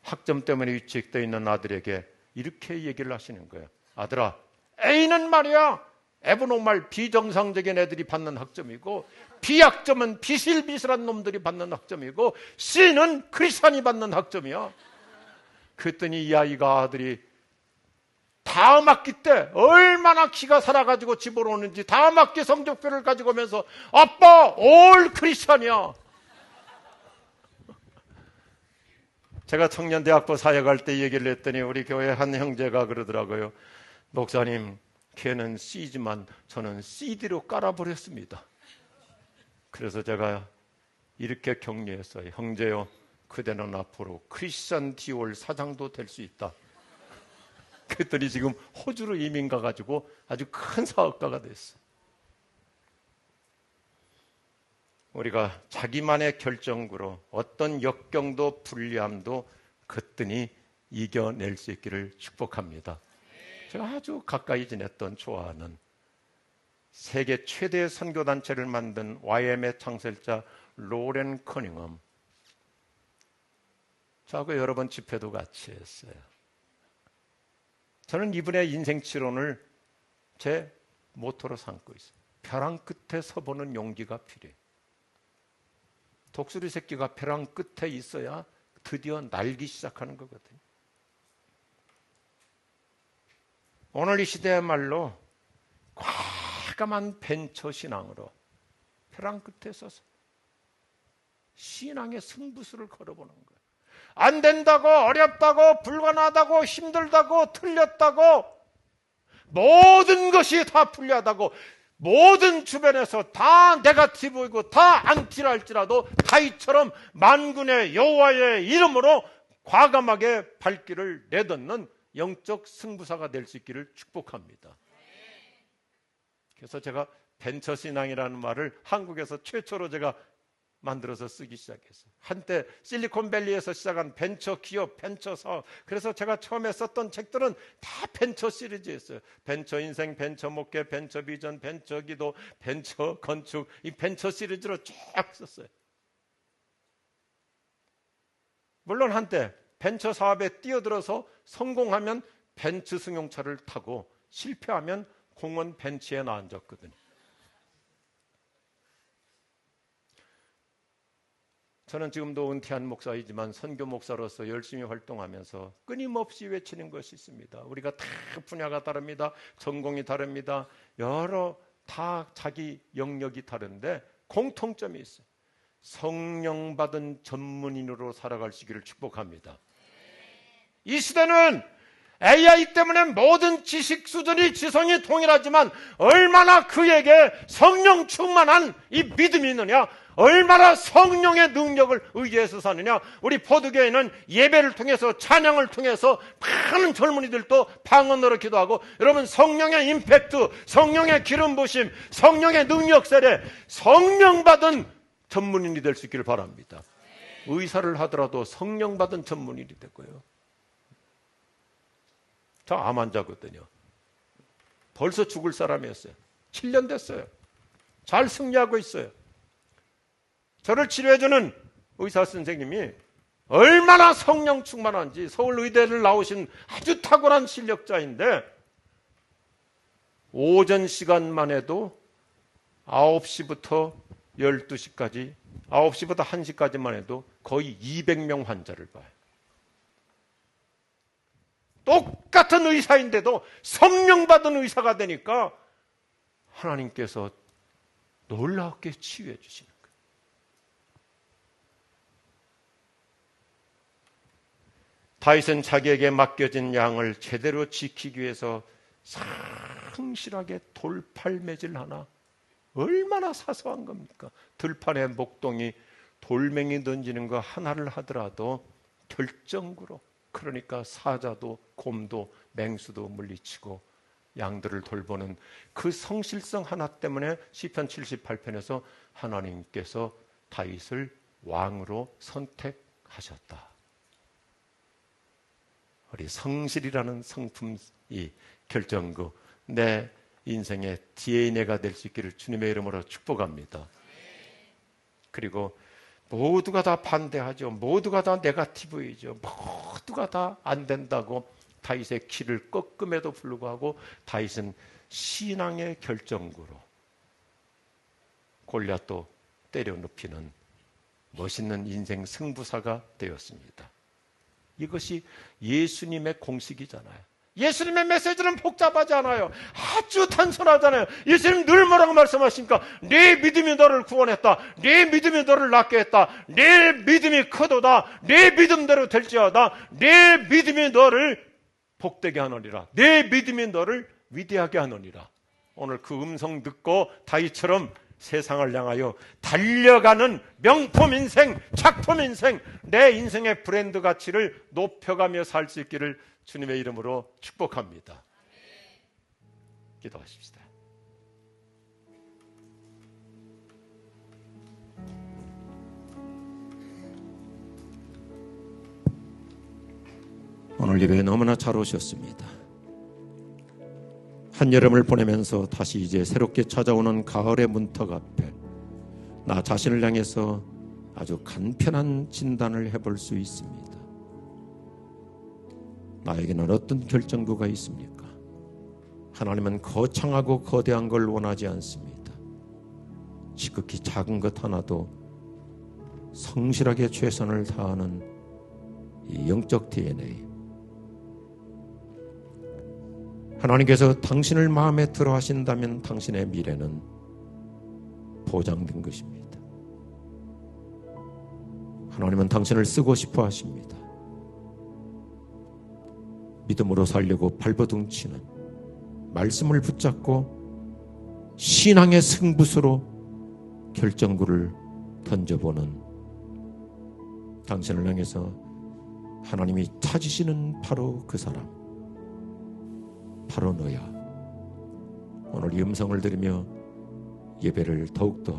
Speaker 2: 학점 때문에 위축되어 있는 아들에게 이렇게 얘기를 하시는 거예요. 아들아, A는 말이야 애브노말 비정상적인 애들이 받는 학점이고, B학점은 비실비실한 놈들이 받는 학점이고, C는 크리스찬이 받는 학점이야. 그랬더니 이 아들이 다음 학기 때 얼마나 기가 살아가지고 집으로 오는지 다음 학기 성적표를 가지고 오면서 아빠 올 크리스찬이야. 제가 청년대학부 사역할 때 얘기를 했더니 우리 교회 한 형제가 그러더라고요. 목사님, 걔는 C지만 저는 CD로 깔아버렸습니다. 그래서 제가 이렇게 격려했어요. 형제요, 그대는 앞으로 크리스찬 디올 사장도 될 수 있다. 그랬더니 지금 호주로 이민 가가지고 아주 큰 사업가가 됐어. 우리가 자기만의 결정으로 어떤 역경도 불리함도 거뜬히 이겨낼 수 있기를 축복합니다. 제가 아주 가까이 지냈던 좋아하는 세계 최대 선교단체를 만든 YM의 창설자 로렌 커닝엄, 저하고 여러 번 집회도 같이 했어요. 저는 이분의 인생치론을 제 모토로 삼고 있어요. 벼랑 끝에 서보는 용기가 필요해요. 독수리 새끼가 벼랑 끝에 있어야 드디어 날기 시작하는 거거든요. 오늘 이 시대야말로 과감한 벤처 신앙으로 벼랑 끝에 서서 신앙의 승부수를 걸어보는 거예요. 안 된다고, 어렵다고, 불가능하다고, 힘들다고, 틀렸다고, 모든 것이 다 불리하다고, 모든 주변에서 다 네거티브이고 다 안티라 할지라도 다윗처럼 만군의 여호와의 이름으로 과감하게 발길을 내딛는 영적 승부사가 될 수 있기를 축복합니다. 그래서 제가 벤처신앙이라는 말을 한국에서 최초로 제가 만들어서 쓰기 시작했어요. 한때 실리콘밸리에서 시작한 벤처 기업, 벤처 사업. 그래서 제가 처음에 썼던 책들은 다 벤처 시리즈였어요. 벤처 인생, 벤처 목회, 벤처 비전, 벤처 기도, 벤처 건축, 이 벤처 시리즈로 쫙 썼어요. 물론 한때 벤처 사업에 뛰어들어서 성공하면 벤츠 승용차를 타고 실패하면 공원 벤치에 앉았거든요. 저는 지금도 은퇴한 목사이지만 선교 목사로서 열심히 활동하면서 끊임없이 외치는 것이 있습니다. 우리가 다 분야가 다릅니다. 전공이 다릅니다. 여러 다 자기 영역이 다른데 공통점이 있어요. 성령 받은 전문인으로 살아가시기를 축복합니다. 이 시대는 AI 때문에 모든 지식 수준이 지성이 동일하지만 얼마나 그에게 성령 충만한 이 믿음이 있느냐, 얼마나 성령의 능력을 의지해서 사느냐. 우리 포도교회는 예배를 통해서 찬양을 통해서 많은 젊은이들도 방언으로 기도하고, 여러분 성령의 임팩트, 성령의 기름 부심, 성령의 능력 세례, 성령 받은 전문인이 될 수 있기를 바랍니다. 의사를 하더라도 성령 받은 전문인이 되고요. 저 암 환자거든요. 벌써 죽을 사람이었어요. 7년 됐어요. 잘 승리하고 있어요. 저를 치료해주는 의사 선생님이 얼마나 성령 충만한지, 서울의대를 나오신 아주 탁월한 실력자인데 오전 시간만 해도 9시부터 12시까지, 9시부터 1시까지만 해도 거의 200명 환자를 봐요. 똑같은 의사인데도 성령 받은 의사가 되니까 하나님께서 놀랍게 치유해 주시는 거예요. 다윗은 자기에게 맡겨진 양을 제대로 지키기 위해서 성실하게 돌팔매질 하나, 얼마나 사소한 겁니까? 들판에 목동이 돌멩이 던지는 거 하나를 하더라도 결정구로, 그러니까 사자도 곰도 맹수도 물리치고 양들을 돌보는 그 성실성 하나 때문에 시편 78편에서 하나님께서 다윗을 왕으로 선택하셨다. 우리 성실이라는 성품이 결정구, 내 인생의 DNA가 될 수 있기를 주님의 이름으로 축복합니다. 그리고 모두가 다 반대하죠. 모두가 다 네거티브이죠. 모두가 다 안 된다고 다윗의 길을 꺾음에도 불구하고 다윗은 신앙의 결정구로 골리앗도 때려 눕히는 멋있는 인생 승부사가 되었습니다. 이것이 예수님의 공식이잖아요. 예수님의 메시지는 복잡하지 않아요. 아주 단순하잖아요. 예수님 늘 뭐라고 말씀하십니까? 네 믿음이 너를 구원했다. 네 믿음이 너를 낫게 했다. 네 믿음이 크도다. 네 믿음대로 될지어다. 네 믿음이 너를 복되게 하느니라. 네 믿음이 너를 위대하게 하느니라. 오늘 그 음성 듣고 다윗처럼 세상을 향하여 달려가는 명품 인생, 작품 인생, 내 인생의 브랜드 가치를 높여가며 살 수 있기를 주님의 이름으로 축복합니다. 기도하십시다. 오늘 예배에 너무나 잘 오셨습니다. 한여름을 보내면서 다시 이제 새롭게 찾아오는 가을의 문턱 앞에 나 자신을 향해서 아주 간편한 진단을 해볼 수 있습니다. 나에게는 어떤 결정구가 있습니까? 하나님은 거창하고 거대한 걸 원하지 않습니다. 지극히 작은 것 하나도 성실하게 최선을 다하는 이 영적 DNA. 하나님께서 당신을 마음에 들어 하신다면 당신의 미래는 보장된 것입니다. 하나님은 당신을 쓰고 싶어 하십니다. 믿음으로 살려고 발버둥치는, 말씀을 붙잡고 신앙의 승부수로 결정구를 던져보는 당신을 향해서 하나님이 찾으시는 바로 그 사람, 바로 너야. 오늘 이 음성을 들으며 예배를 더욱더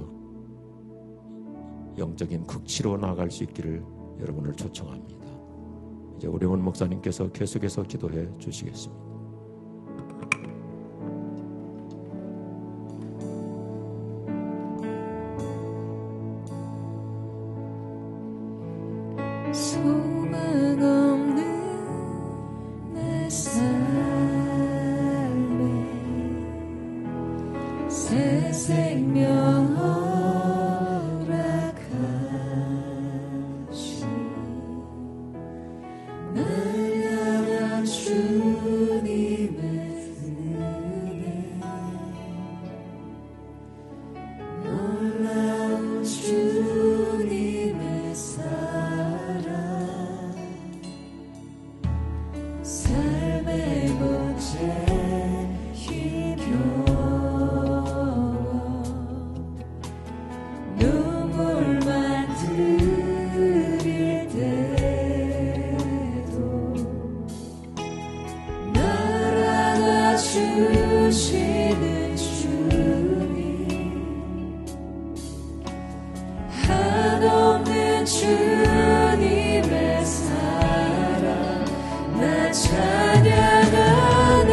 Speaker 2: 영적인 극치로 나아갈 수 있기를 여러분을 초청합니다. 이제 우리 원 목사님께서 계속해서 기도해 주시겠습니다.
Speaker 1: 소망 없는 내 삶에 새 생명 허락하시 날 향한 주님의 은혜 놀라운 주님의 사랑 삶의 문제 힘겨워 눈물만 흘릴 때도 날 안아주시는 주님 한없는 주님의 사랑 나 찬양하네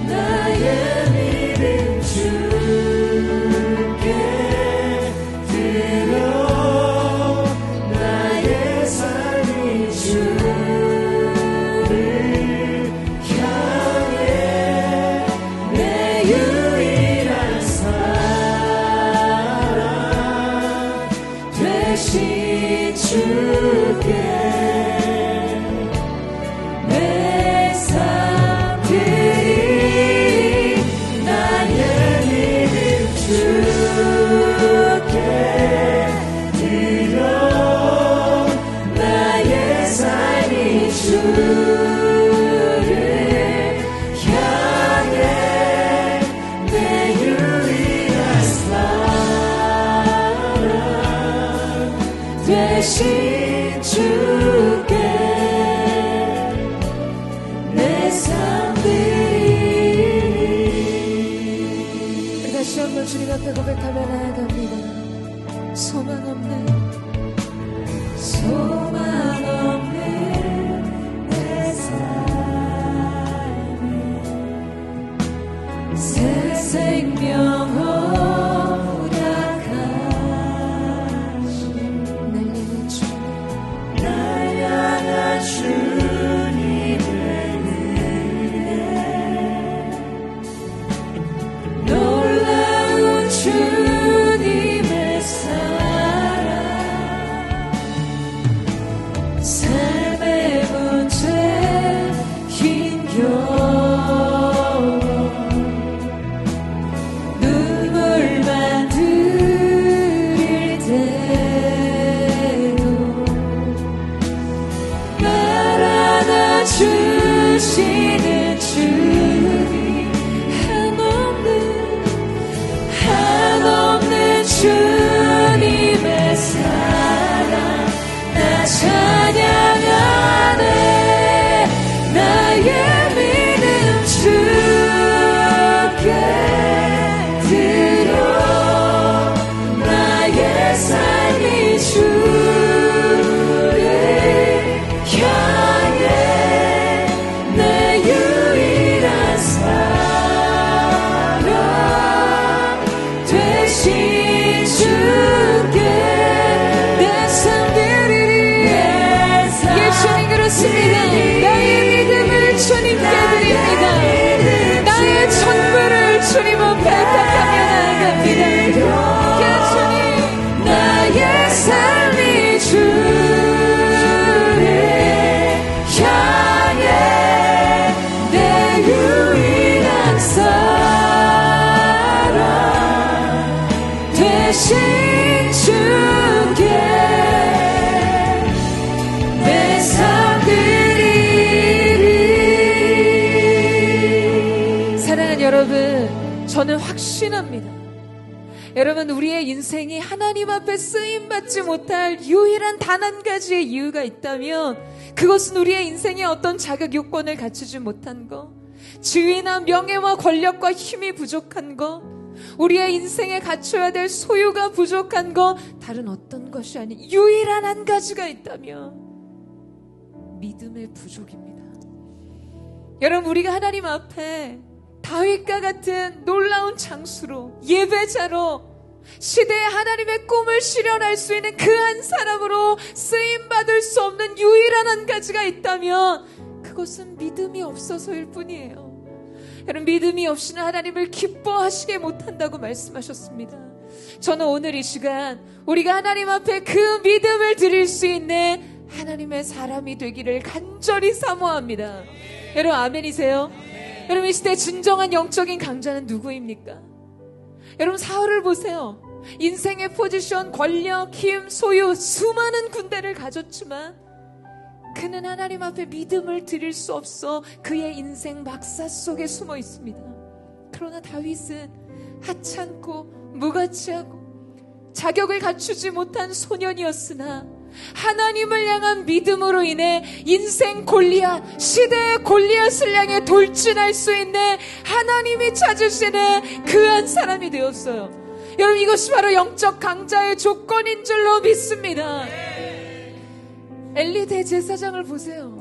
Speaker 1: 나의 믿음 주께 드려 나의 삶이 주를 향해 내 유일한 사랑 되신 주께 내 삶 드리 나의 믿음 주께 드려 나의 삶이 주를 향해 내 유일한 사랑 되신 주께 내 삶 드리 우리 다시 한번 주님 앞에 고백하며 나아갑니다. 소망 없는 내 삶에 새 생명 허락하시 날 향한 주님의 은혜 놀라운 주님의 사랑 삶의 문제 힘겨워 눈물만 흘릴 때도 날 안아주시는 주님 찬양하네. 나의 믿음 주께 드려. 나의 삶이 주를 향해 내 유일한 사랑 되신 주께 내 삶 드리리. 예수님 그렇습니다. 나의 믿음을 주님께 드립니다. 나의 전부를 주님 앞에 탁하며 나아갑니다. 예수님 나의 삶이 주를 향해 내 유일한 사랑 되신 주께 내 삶 드리리. 사랑하는 여러분, 저는 확신합니다. 여러분, 우리의 인생이 하나님 앞에 쓰임받지 못할 유일한 단 한 가지의 이유가 있다면 그것은 우리의 인생에 어떤 자격 요건을 갖추지 못한 것, 지위나 명예와 권력과 힘이 부족한 것, 우리의 인생에 갖춰야 될 소유가 부족한 것, 다른 어떤 것이 아닌 유일한 한 가지가 있다면 믿음의 부족입니다. 여러분, 우리가 하나님 앞에 다윗과 같은 놀라운 장수로, 예배자로, 시대에 하나님의 꿈을 실현할 수 있는 그 한 사람으로 쓰임받을 수 없는 유일한 한 가지가 있다면 그것은 믿음이 없어서일 뿐이에요. 여러분, 믿음이 없이는 하나님을 기뻐하시게 못한다고 말씀하셨습니다. 저는 오늘 이 시간 우리가 하나님 앞에 그 믿음을 드릴 수 있는 하나님의 사람이 되기를 간절히 사모합니다. 여러분, 아멘이세요? 여러분, 이 시대의 진정한 영적인 강자는 누구입니까? 여러분, 사울을 보세요. 인생의 포지션, 권력, 힘, 소유, 수많은 군대를 가졌지만 그는 하나님 앞에 믿음을 드릴 수 없어 그의 인생 막사 속에 숨어 있습니다. 그러나 다윗은 하찮고 무가치하고 자격을 갖추지 못한 소년이었으나 하나님을 향한 믿음으로 인해 인생 골리앗, 시대의 골리앗을 향해 돌진할 수 있는 하나님이 찾으시는 그 한 사람이 되었어요. 여러분, 이것이 바로 영적 강자의 조건인 줄로 믿습니다. 엘리 대제사장을 보세요.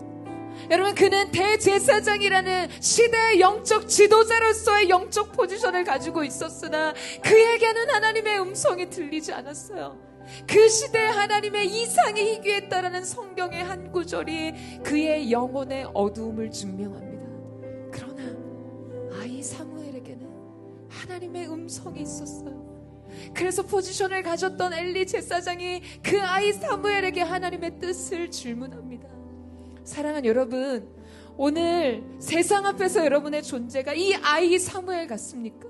Speaker 1: 여러분, 그는 대제사장이라는 시대의 영적 지도자로서의 영적 포지션을 가지고 있었으나 그에게는 하나님의 음성이 들리지 않았어요. 그 시대에 하나님의 이상이 희귀했다라는 성경의 한 구절이 그의 영혼의 어두움을 증명합니다. 그러나 아이 사무엘에게는 하나님의 음성이 있었어요. 그래서 포지션을 가졌던 엘리 제사장이 그 아이 사무엘에게 하나님의 뜻을 질문합니다. 사랑하는 여러분, 오늘 세상 앞에서 여러분의 존재가 이 아이 사무엘 같습니까?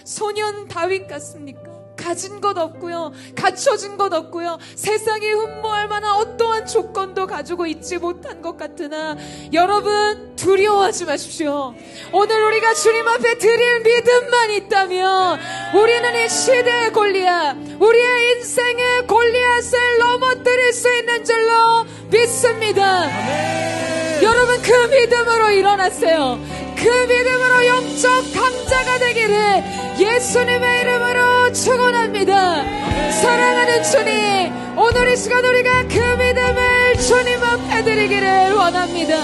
Speaker 1: 소년 다윗 같습니까? 가진 것 없고요, 갖춰진 것 없고요, 세상이 흠모할 만한 어떠한 조건도 가지고 있지 못한 것 같으나 여러분, 두려워하지 마십시오. 오늘 우리가 주님 앞에 드릴 믿음만 있다면 우리는 이 시대의 골리앗, 우리의 인생의 골리앗을 넘어뜨릴 수 있는 줄로 믿습니다. 아멘. 여러분, 그 믿음으로 일어나세요. 그 믿음으로 영적 강자가 되기를 예수님의 이름으로 축원합니다. 사랑하는 주님, 오늘 이 시간 우리가 그 믿음을 주님 앞에 드리기를 원합니다.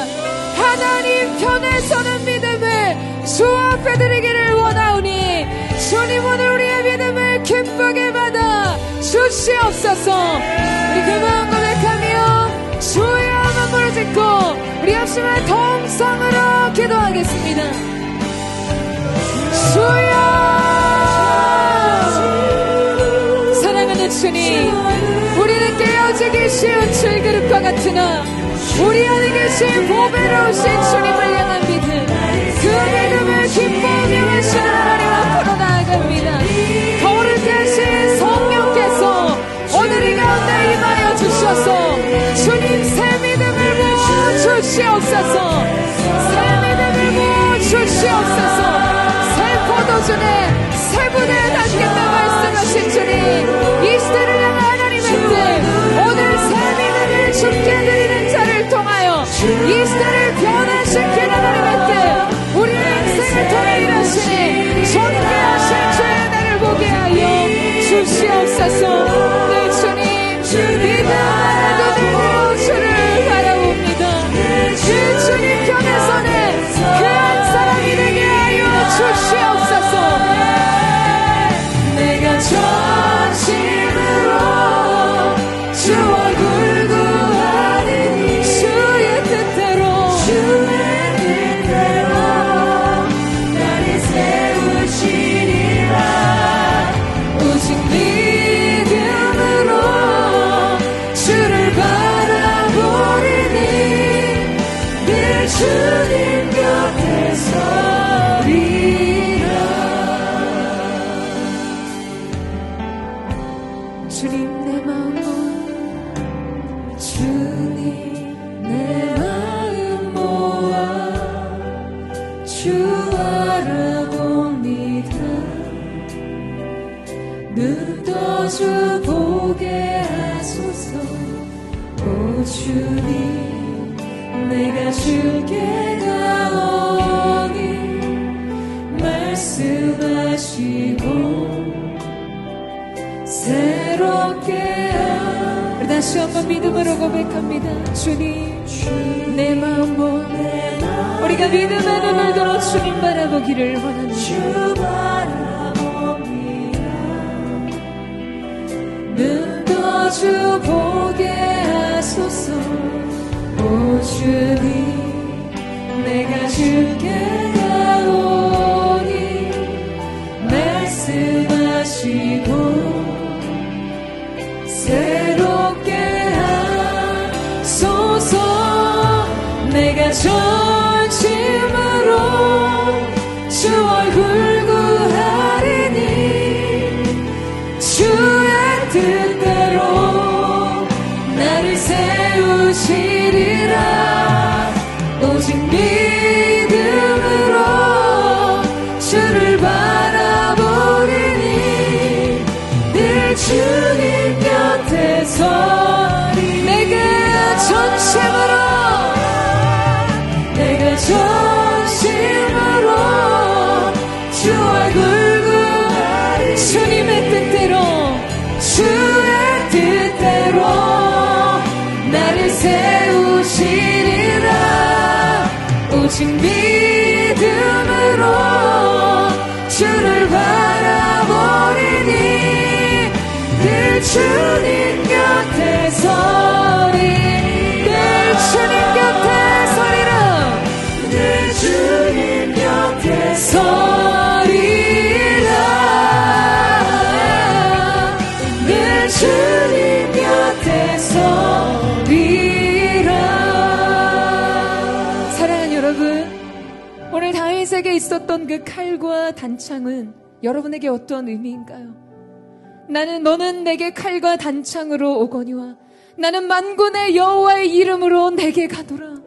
Speaker 1: 하나님 편에 서는 믿음을 주 앞에 드리기를 원하오니 주님, 오늘 우리의 믿음을 기쁘게 받아 주시옵소서. 우리 그 마음 고백하며 주의 이름을 부르짖고 우리 합심을 동성으로 기도하겠습니다. 주여, 사랑하는 주님, 우리는 깨어지기 쉬운 질그릇과 같으나 우리 안에 계신 보배로우신 주님을 향한 믿음, 그 믿음을 기뻐하며 하시는 하나님 앞으로 나아갑니다. 더울 때 하신 성령께서 오늘 이 가운데 임하여 주셔서 주님 새 믿음을 부어 주시옵소서. 새 믿음을 부어 주시옵소서. 새 포도주에 새 부대에 담겠다 말씀하신 주님, 이 시대를 향한 하나님의 뜻, 오늘 새 믿음을 주께 드리는 자를 통하여 이 시대를 변화시키는 하나님의 뜻, 우리의 인생을 통해 일하시니 존귀하신 주의 날을 보게 하여 주시옵소서. 내 주님, 믿음의 눈으로 주를 바라봅니다. 그 주님 편에서는 그 한 사람이 되게 하여 주시옵소서. 내가 전심으로 주 얼굴 구하리니 주의 뜻대로 나를 세우시리라. 오직 믿음으로 주를 바라보리니 늘 주님 곁에 서리라. 주님 내 마음, 주님 내 마음 모아 주 알아봅니다. 눈 떠 주 보게 하소서. 오 주님, 내가 주께 가오니 말씀하시고 새롭게 우리 다시 한번 믿음으로 고백합니다. 주님, 내 마음 모아 우리가 믿음의 눈을 들어 주님 바라보기를 원합니다. 눈 떠 주 보게 하소서. 오 주님, 내가 주께 가오니 말씀하시고 새롭게 하소서. 내가 전심으로 주 얼굴 구하리니 주의 뜻대로 나를 세우시리라. 오직 믿음으로 주를 바라보리니 늘 주님 곁에 서리. 내가 전심으로 주 얼굴 구하리. 주님의 뜻대로 주의 뜻대로 나를 세우시리라. 오직 믿음으로 주를 바라보리니 늘 주님 곁에 서리. 늘 주님 곁에 서리라. 늘 주님 곁에 서리라. 늘 주님 곁에 서리라. 사랑하는 여러분, 오늘 다윗에게 있었던 그 칼과 단창은 여러분에게 어떤 의미인가요? 너는 내게 칼과 단창으로 오거니와 나는 만군의 여호와의 이름으로 내게 가노라.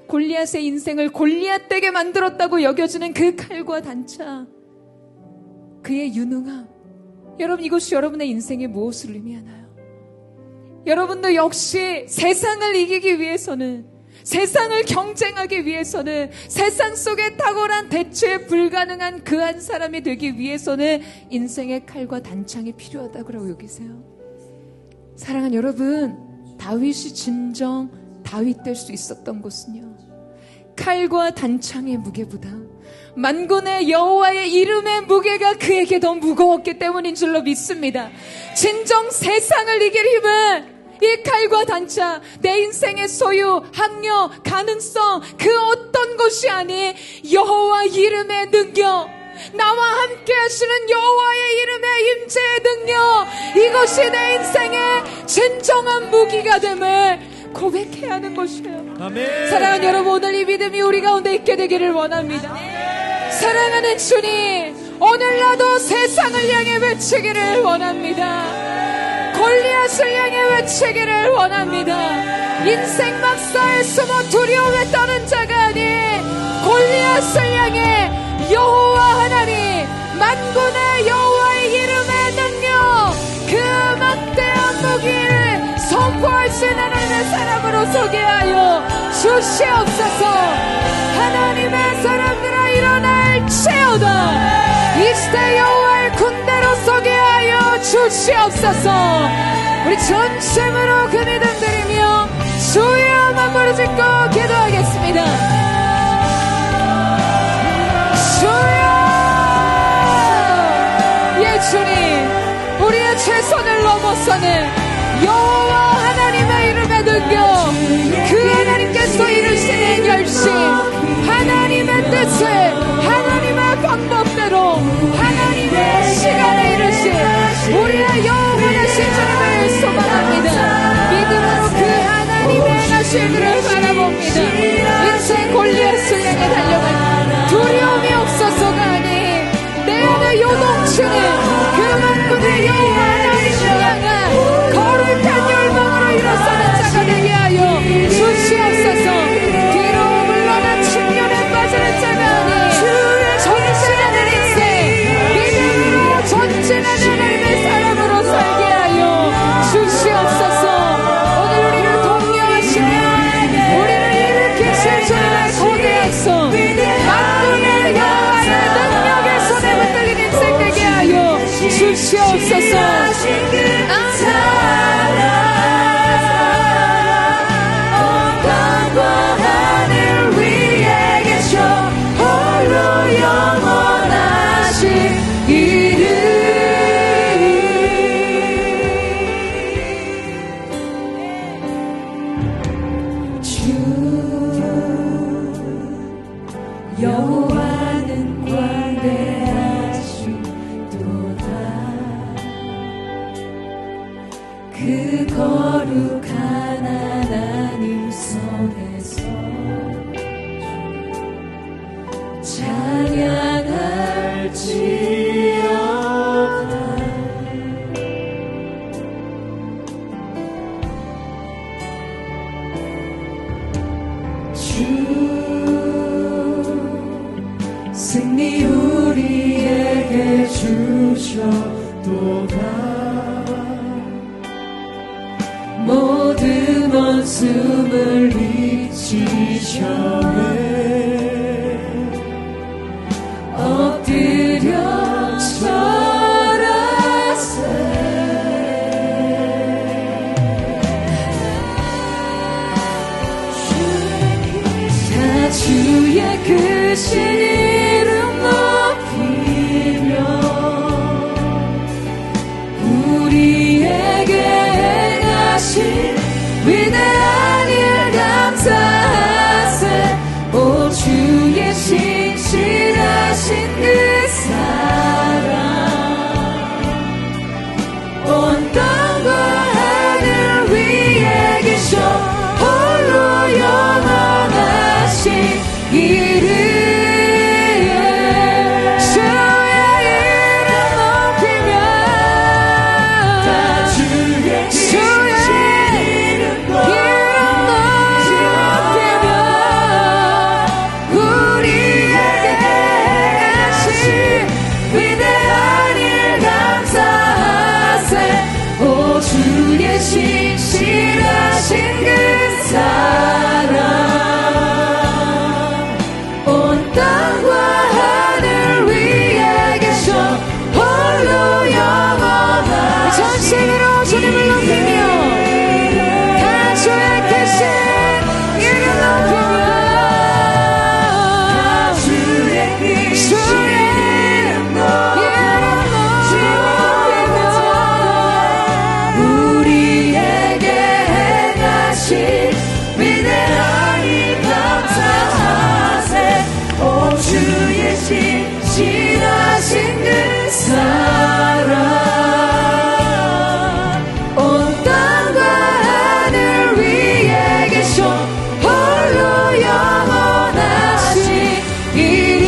Speaker 1: 골리앗의 인생을 골리앗되게 만들었다고 여겨지는 그 칼과 단창, 그의 유능함. 여러분, 이것이 여러분의 인생에 무엇을 의미하나요? 여러분도 역시 세상을 이기기 위해서는, 세상을 경쟁하기 위해서는, 세상 속에 탁월한 대처에 불가능한 그 한 사람이 되기 위해서는 인생의 칼과 단창이 필요하다고 여기세요. 사랑하는 여러분, 다윗이 진정 다윗 될 수 있었던 것은요, 칼과 단창의 무게보다 만군의 여호와의 이름의 무게가 그에게 더 무거웠기 때문인 줄로 믿습니다. 진정 세상을 이길 힘은 이 칼과 단창, 내 인생의 소유, 학력, 가능성, 그 어떤 것이 아닌 여호와 이름의 능력, 나와 함께 하시는 여호와의 이름의 임재의 능력, 이것이 내 인생의 진정한 무기가 됨을 고백해야 하는 것이에요. 아멘. 사랑하는 여러분, 오늘 이 믿음이 우리 가운데 있게 되기를 원합니다. 아멘. 사랑하는 주님, 오늘 나도 세상을 향해 외치기를 원합니다. 골리앗을 향해 외치기를 원합니다. 인생 막사에 숨어 두려움에 떠는 자가 아닌 골리앗을 향해 여호와 하나님, 만군의 여호와의 이름의 능력, 그 막대한 무기를 선포할 수 있는 하나님의 사랑 가운데로 서게 하여 주시옵소서. 하나님의 사람들아 일어날지어다. 이 시대 여호와의 군대로 서게 하여 주시옵소서. 우리 전심으로 그 믿음 드리며 주의 만물을 짓고 기도하겠습니다. 주여, 예 주님, 우리의 최선을 넘어서는 여호와 하나님의 이름에 등겨 그 하나님께서 이루시는 결심, 하나님의 뜻을 하나님의 방법대로 하나님의 시간에 이루신 우리의 영원하신 주님을 소망합니다. 믿음으로 그 하나님의 행하실 일을 바라봅니다. 인생 골리앗을 향해 달려갈 두려움이 없어서가 아닌 내 안에 요동치는 그 만군의 여호와 하나님을 향한 거룩한 열망으로 일어서는 자가 되게 하여 주시옵소서. 뒤로 물러난 측면에 빠지는 자가 아닌 전진하는 인생, 믿음으로 전진하는 하나님의 사람으로 살게 하여 주시옵소서. 오늘 우리를 독려하시며 우리를 일으키실 주님의 거대한 손, 만군의 여호와의 능력의 손에 붙들린 인생 되게 하여 주시옵소서.
Speaker 3: 여호와는 광대하시도다. 그 거룩한 하나님 손에서 찬양할지어다. 승리 우리에게 주셨도다. 모든 원수를 이치셔내 엎드려 절하세. 다 주의 크신 이름 높이며 우리에게 행하신 위대한 일 감사하세. 오 주의 신실하신 그 사랑, 온 땅과 하늘 위에 계셔 홀로 영원하신 이름. 신실하신 그 사랑, 온 땅과 하늘 위에 계셔 홀로 영원한. 전심으로 주님을 높이며 다 주의 크신 이름 높이며 주의 크신 이름 높이며 우리에게 행하신 위대한 일 감사하세. 오 주의 신실하신 그 사랑, 온 땅과 하늘 위에 계셔 홀로 영원하신 이름.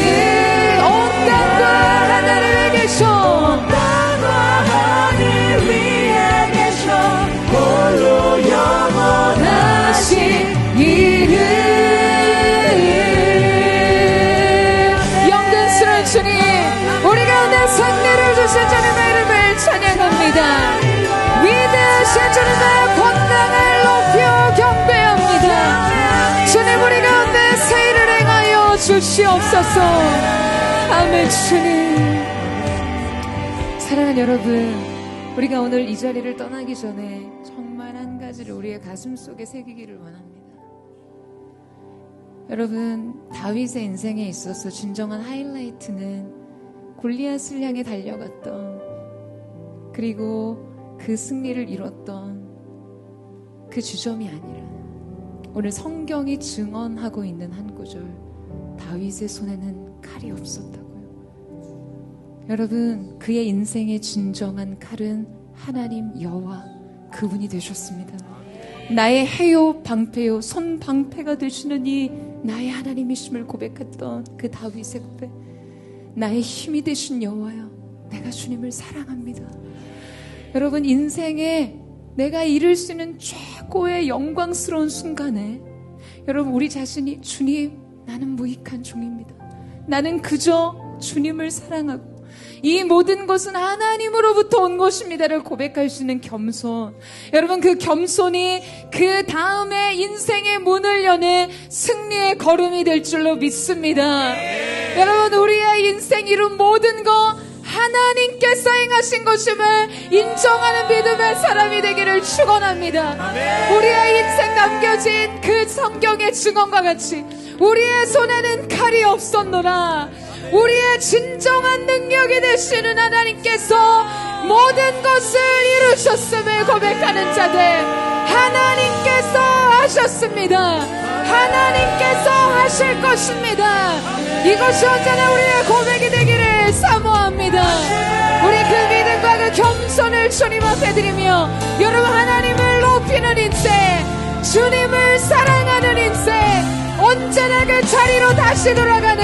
Speaker 3: 온 땅과 하늘 위에 계셔, 온 땅과 하늘 위에 계셔 홀로 영원하신 이름. 영광스러운 주님, 우리 가운데 승리를 주신 주님의 이름을 찬양합니다. 위대하신 주님의 권능을 높여 경배합니다. 주시옵소서. 아멘. 주님.
Speaker 1: 사랑하는 여러분, 우리가 오늘 이 자리를 떠나기 전에 정말 한 가지를 우리의 가슴 속에 새기기를 원합니다. 여러분, 다윗의 인생에 있어서 진정한 하이라이트는 골리앗을 향해 달려갔던, 그리고 그 승리를 이뤘던 그 주점이 아니라 오늘 성경이 증언하고 있는 한 구절, 다윗의 손에는 칼이 없었다고요. 여러분, 그의 인생의 진정한 칼은 하나님 여호와 그분이 되셨습니다. 나의 해요 방패요 손 방패가 되시는 이 나의 하나님이심을 고백했던 그 다윗의 고백, 나의 힘이 되신 여호와여, 내가 주님을 사랑합니다. 여러분, 인생에 내가 이룰 수 있는 최고의 영광스러운 순간에 여러분, 우리 자신이 주님, 나는 무익한 종입니다. 나는 그저 주님을 사랑하고 이 모든 것은 하나님으로부터 온 것입니다를 고백할 수 있는 겸손, 여러분, 그 겸손이 그 다음에 인생의 문을 여는 승리의 걸음이 될 줄로 믿습니다. 여러분, 우리의 인생 이룬 모든 것 하나님께서 행하신 것임을 인정하는 믿음의 사람이 되기를 축원합니다. 우리의 인생 남겨진 그 성경의 증언과 같이 우리의 손에는 칼이 없었노라. 우리의 진정한 능력이 되시는 하나님께서 모든 것을 이루셨음을 고백하는 자들, 하나님께서 하셨습니다. 하나님께서 하실 것입니다. 이것이 언제나 우리의 고백이 되기를 사모합니다. 우리 그 믿음과 그 겸손을 주님 앞에 드리며 여러분, 하나님을 높이는 인생, 주님을 사랑하는 인생, 언제나 그 자리로 다시 돌아가는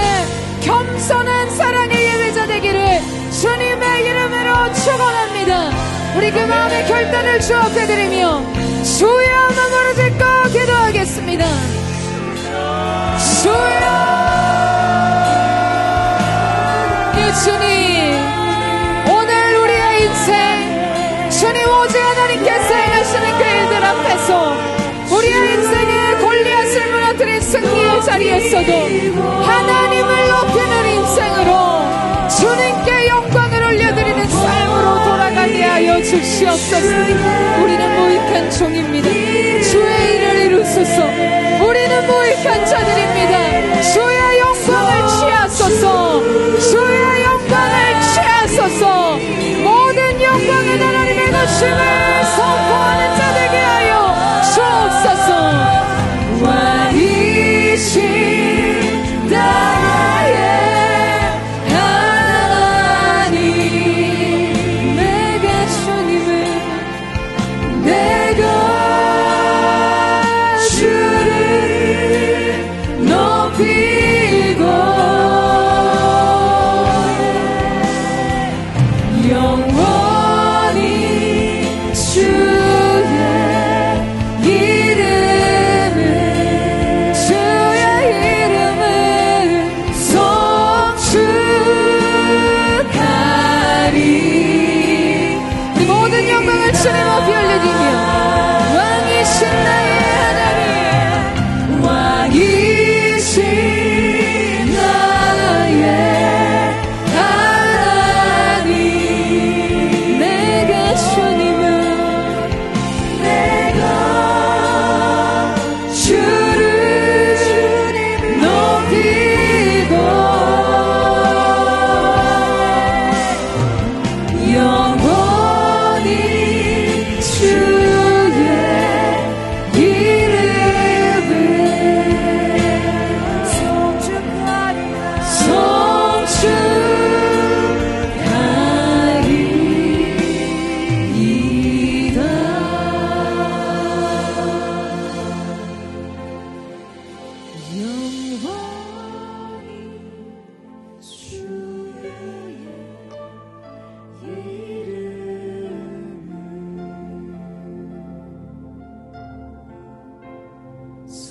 Speaker 1: 겸손한 사랑의 예배자 되기를 주님의 이름으로 축원합니다. 우리 그 마음의 결단을 주 앞에 드리며 주여 마음으로 듣고 기도하겠습니다. 주여, 주님, 오늘 우리의 인생 주님 오직 하나님께서 행하시는 그 일들 앞에서 우리의 인생의 골리앗을 무너뜨린 승리의 자리에서도 하나님을 높이는 인생으로 주님께 영광을 올려드리는 삶으로 돌아가게 하여 주시옵소서. 우리는 무익한 종입니다. 주의 일을 이루소서. 우리는 무익한 자들입니다. 주의 영광을 취하소서. 주의 영광을 취하소서. 모든 영광은 하나님의 것임을 선포하는 자 되게 하여 주옵소서. 왕이신 나의 하나님, 내가 주님을, 내가 주를 높이고 영원히 주의 이름을 송축하리. 우리 모든 영광을 주님 앞에 올려드리며 왕이신 나의 하나님, 왕이신 나의 하나님, 내가 주님을, 내가 주를 높이고 영원히 주의 이름을 송축하리이다.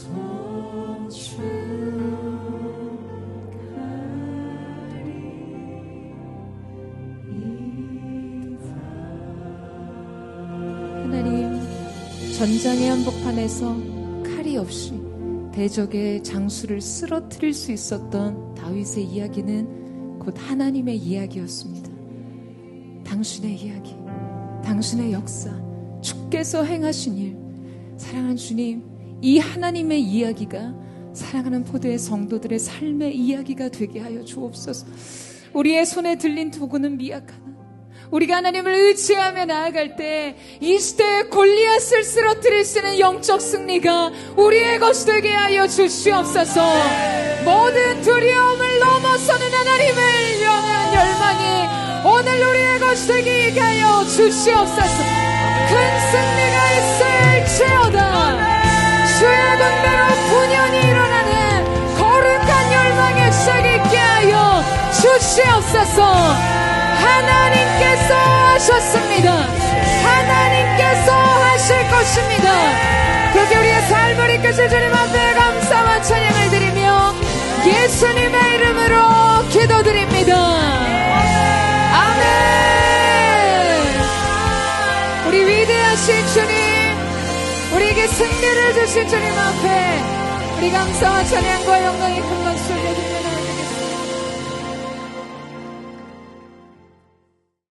Speaker 1: 영원히 주의 하나님, 전장의 한복판에서 칼이 없이 대적의 장수를 쓰러뜨릴 수 있었던 다윗의 이야기는 곧 하나님의 이야기였습니다. 당신의 이야기, 당신의 역사, 주께서 행하신 일, 사랑하는 주님, 이 하나님의 이야기가 사랑하는 포도의 성도들의 삶의 이야기가 되게 하여 주옵소서. 우리의 손에 들린 도구는 미약하나 우리가 하나님을 의지하며 나아갈 때 이 시대의 골리앗을 쓰러뜨릴 수 있는 영적 승리가 우리의 것이 되게 하여 주시옵소서. 모든 두려움을 넘어서는 하나님을 향한 열망이 오늘 우리의 것이 되게 하여 주시옵소서. 큰 승리가 있을지어다. 주의 군대로 분연히 일어나는 거룩한 열망의 시작이 있게 하여 주시옵소서. 하나님께서 하셨습니다. 하나님께서 하실 것입니다. 그렇게 우리의 삶을 이끄실 주님 앞에 감사와 찬양을 드리며 예수님의 이름으로 기도드립니다. 아멘. 우리 위대하신 주님, 우리에게 승리를 주실 주님 앞에 우리 감사와 찬양과 영광의 큰 박수 올려드립니다.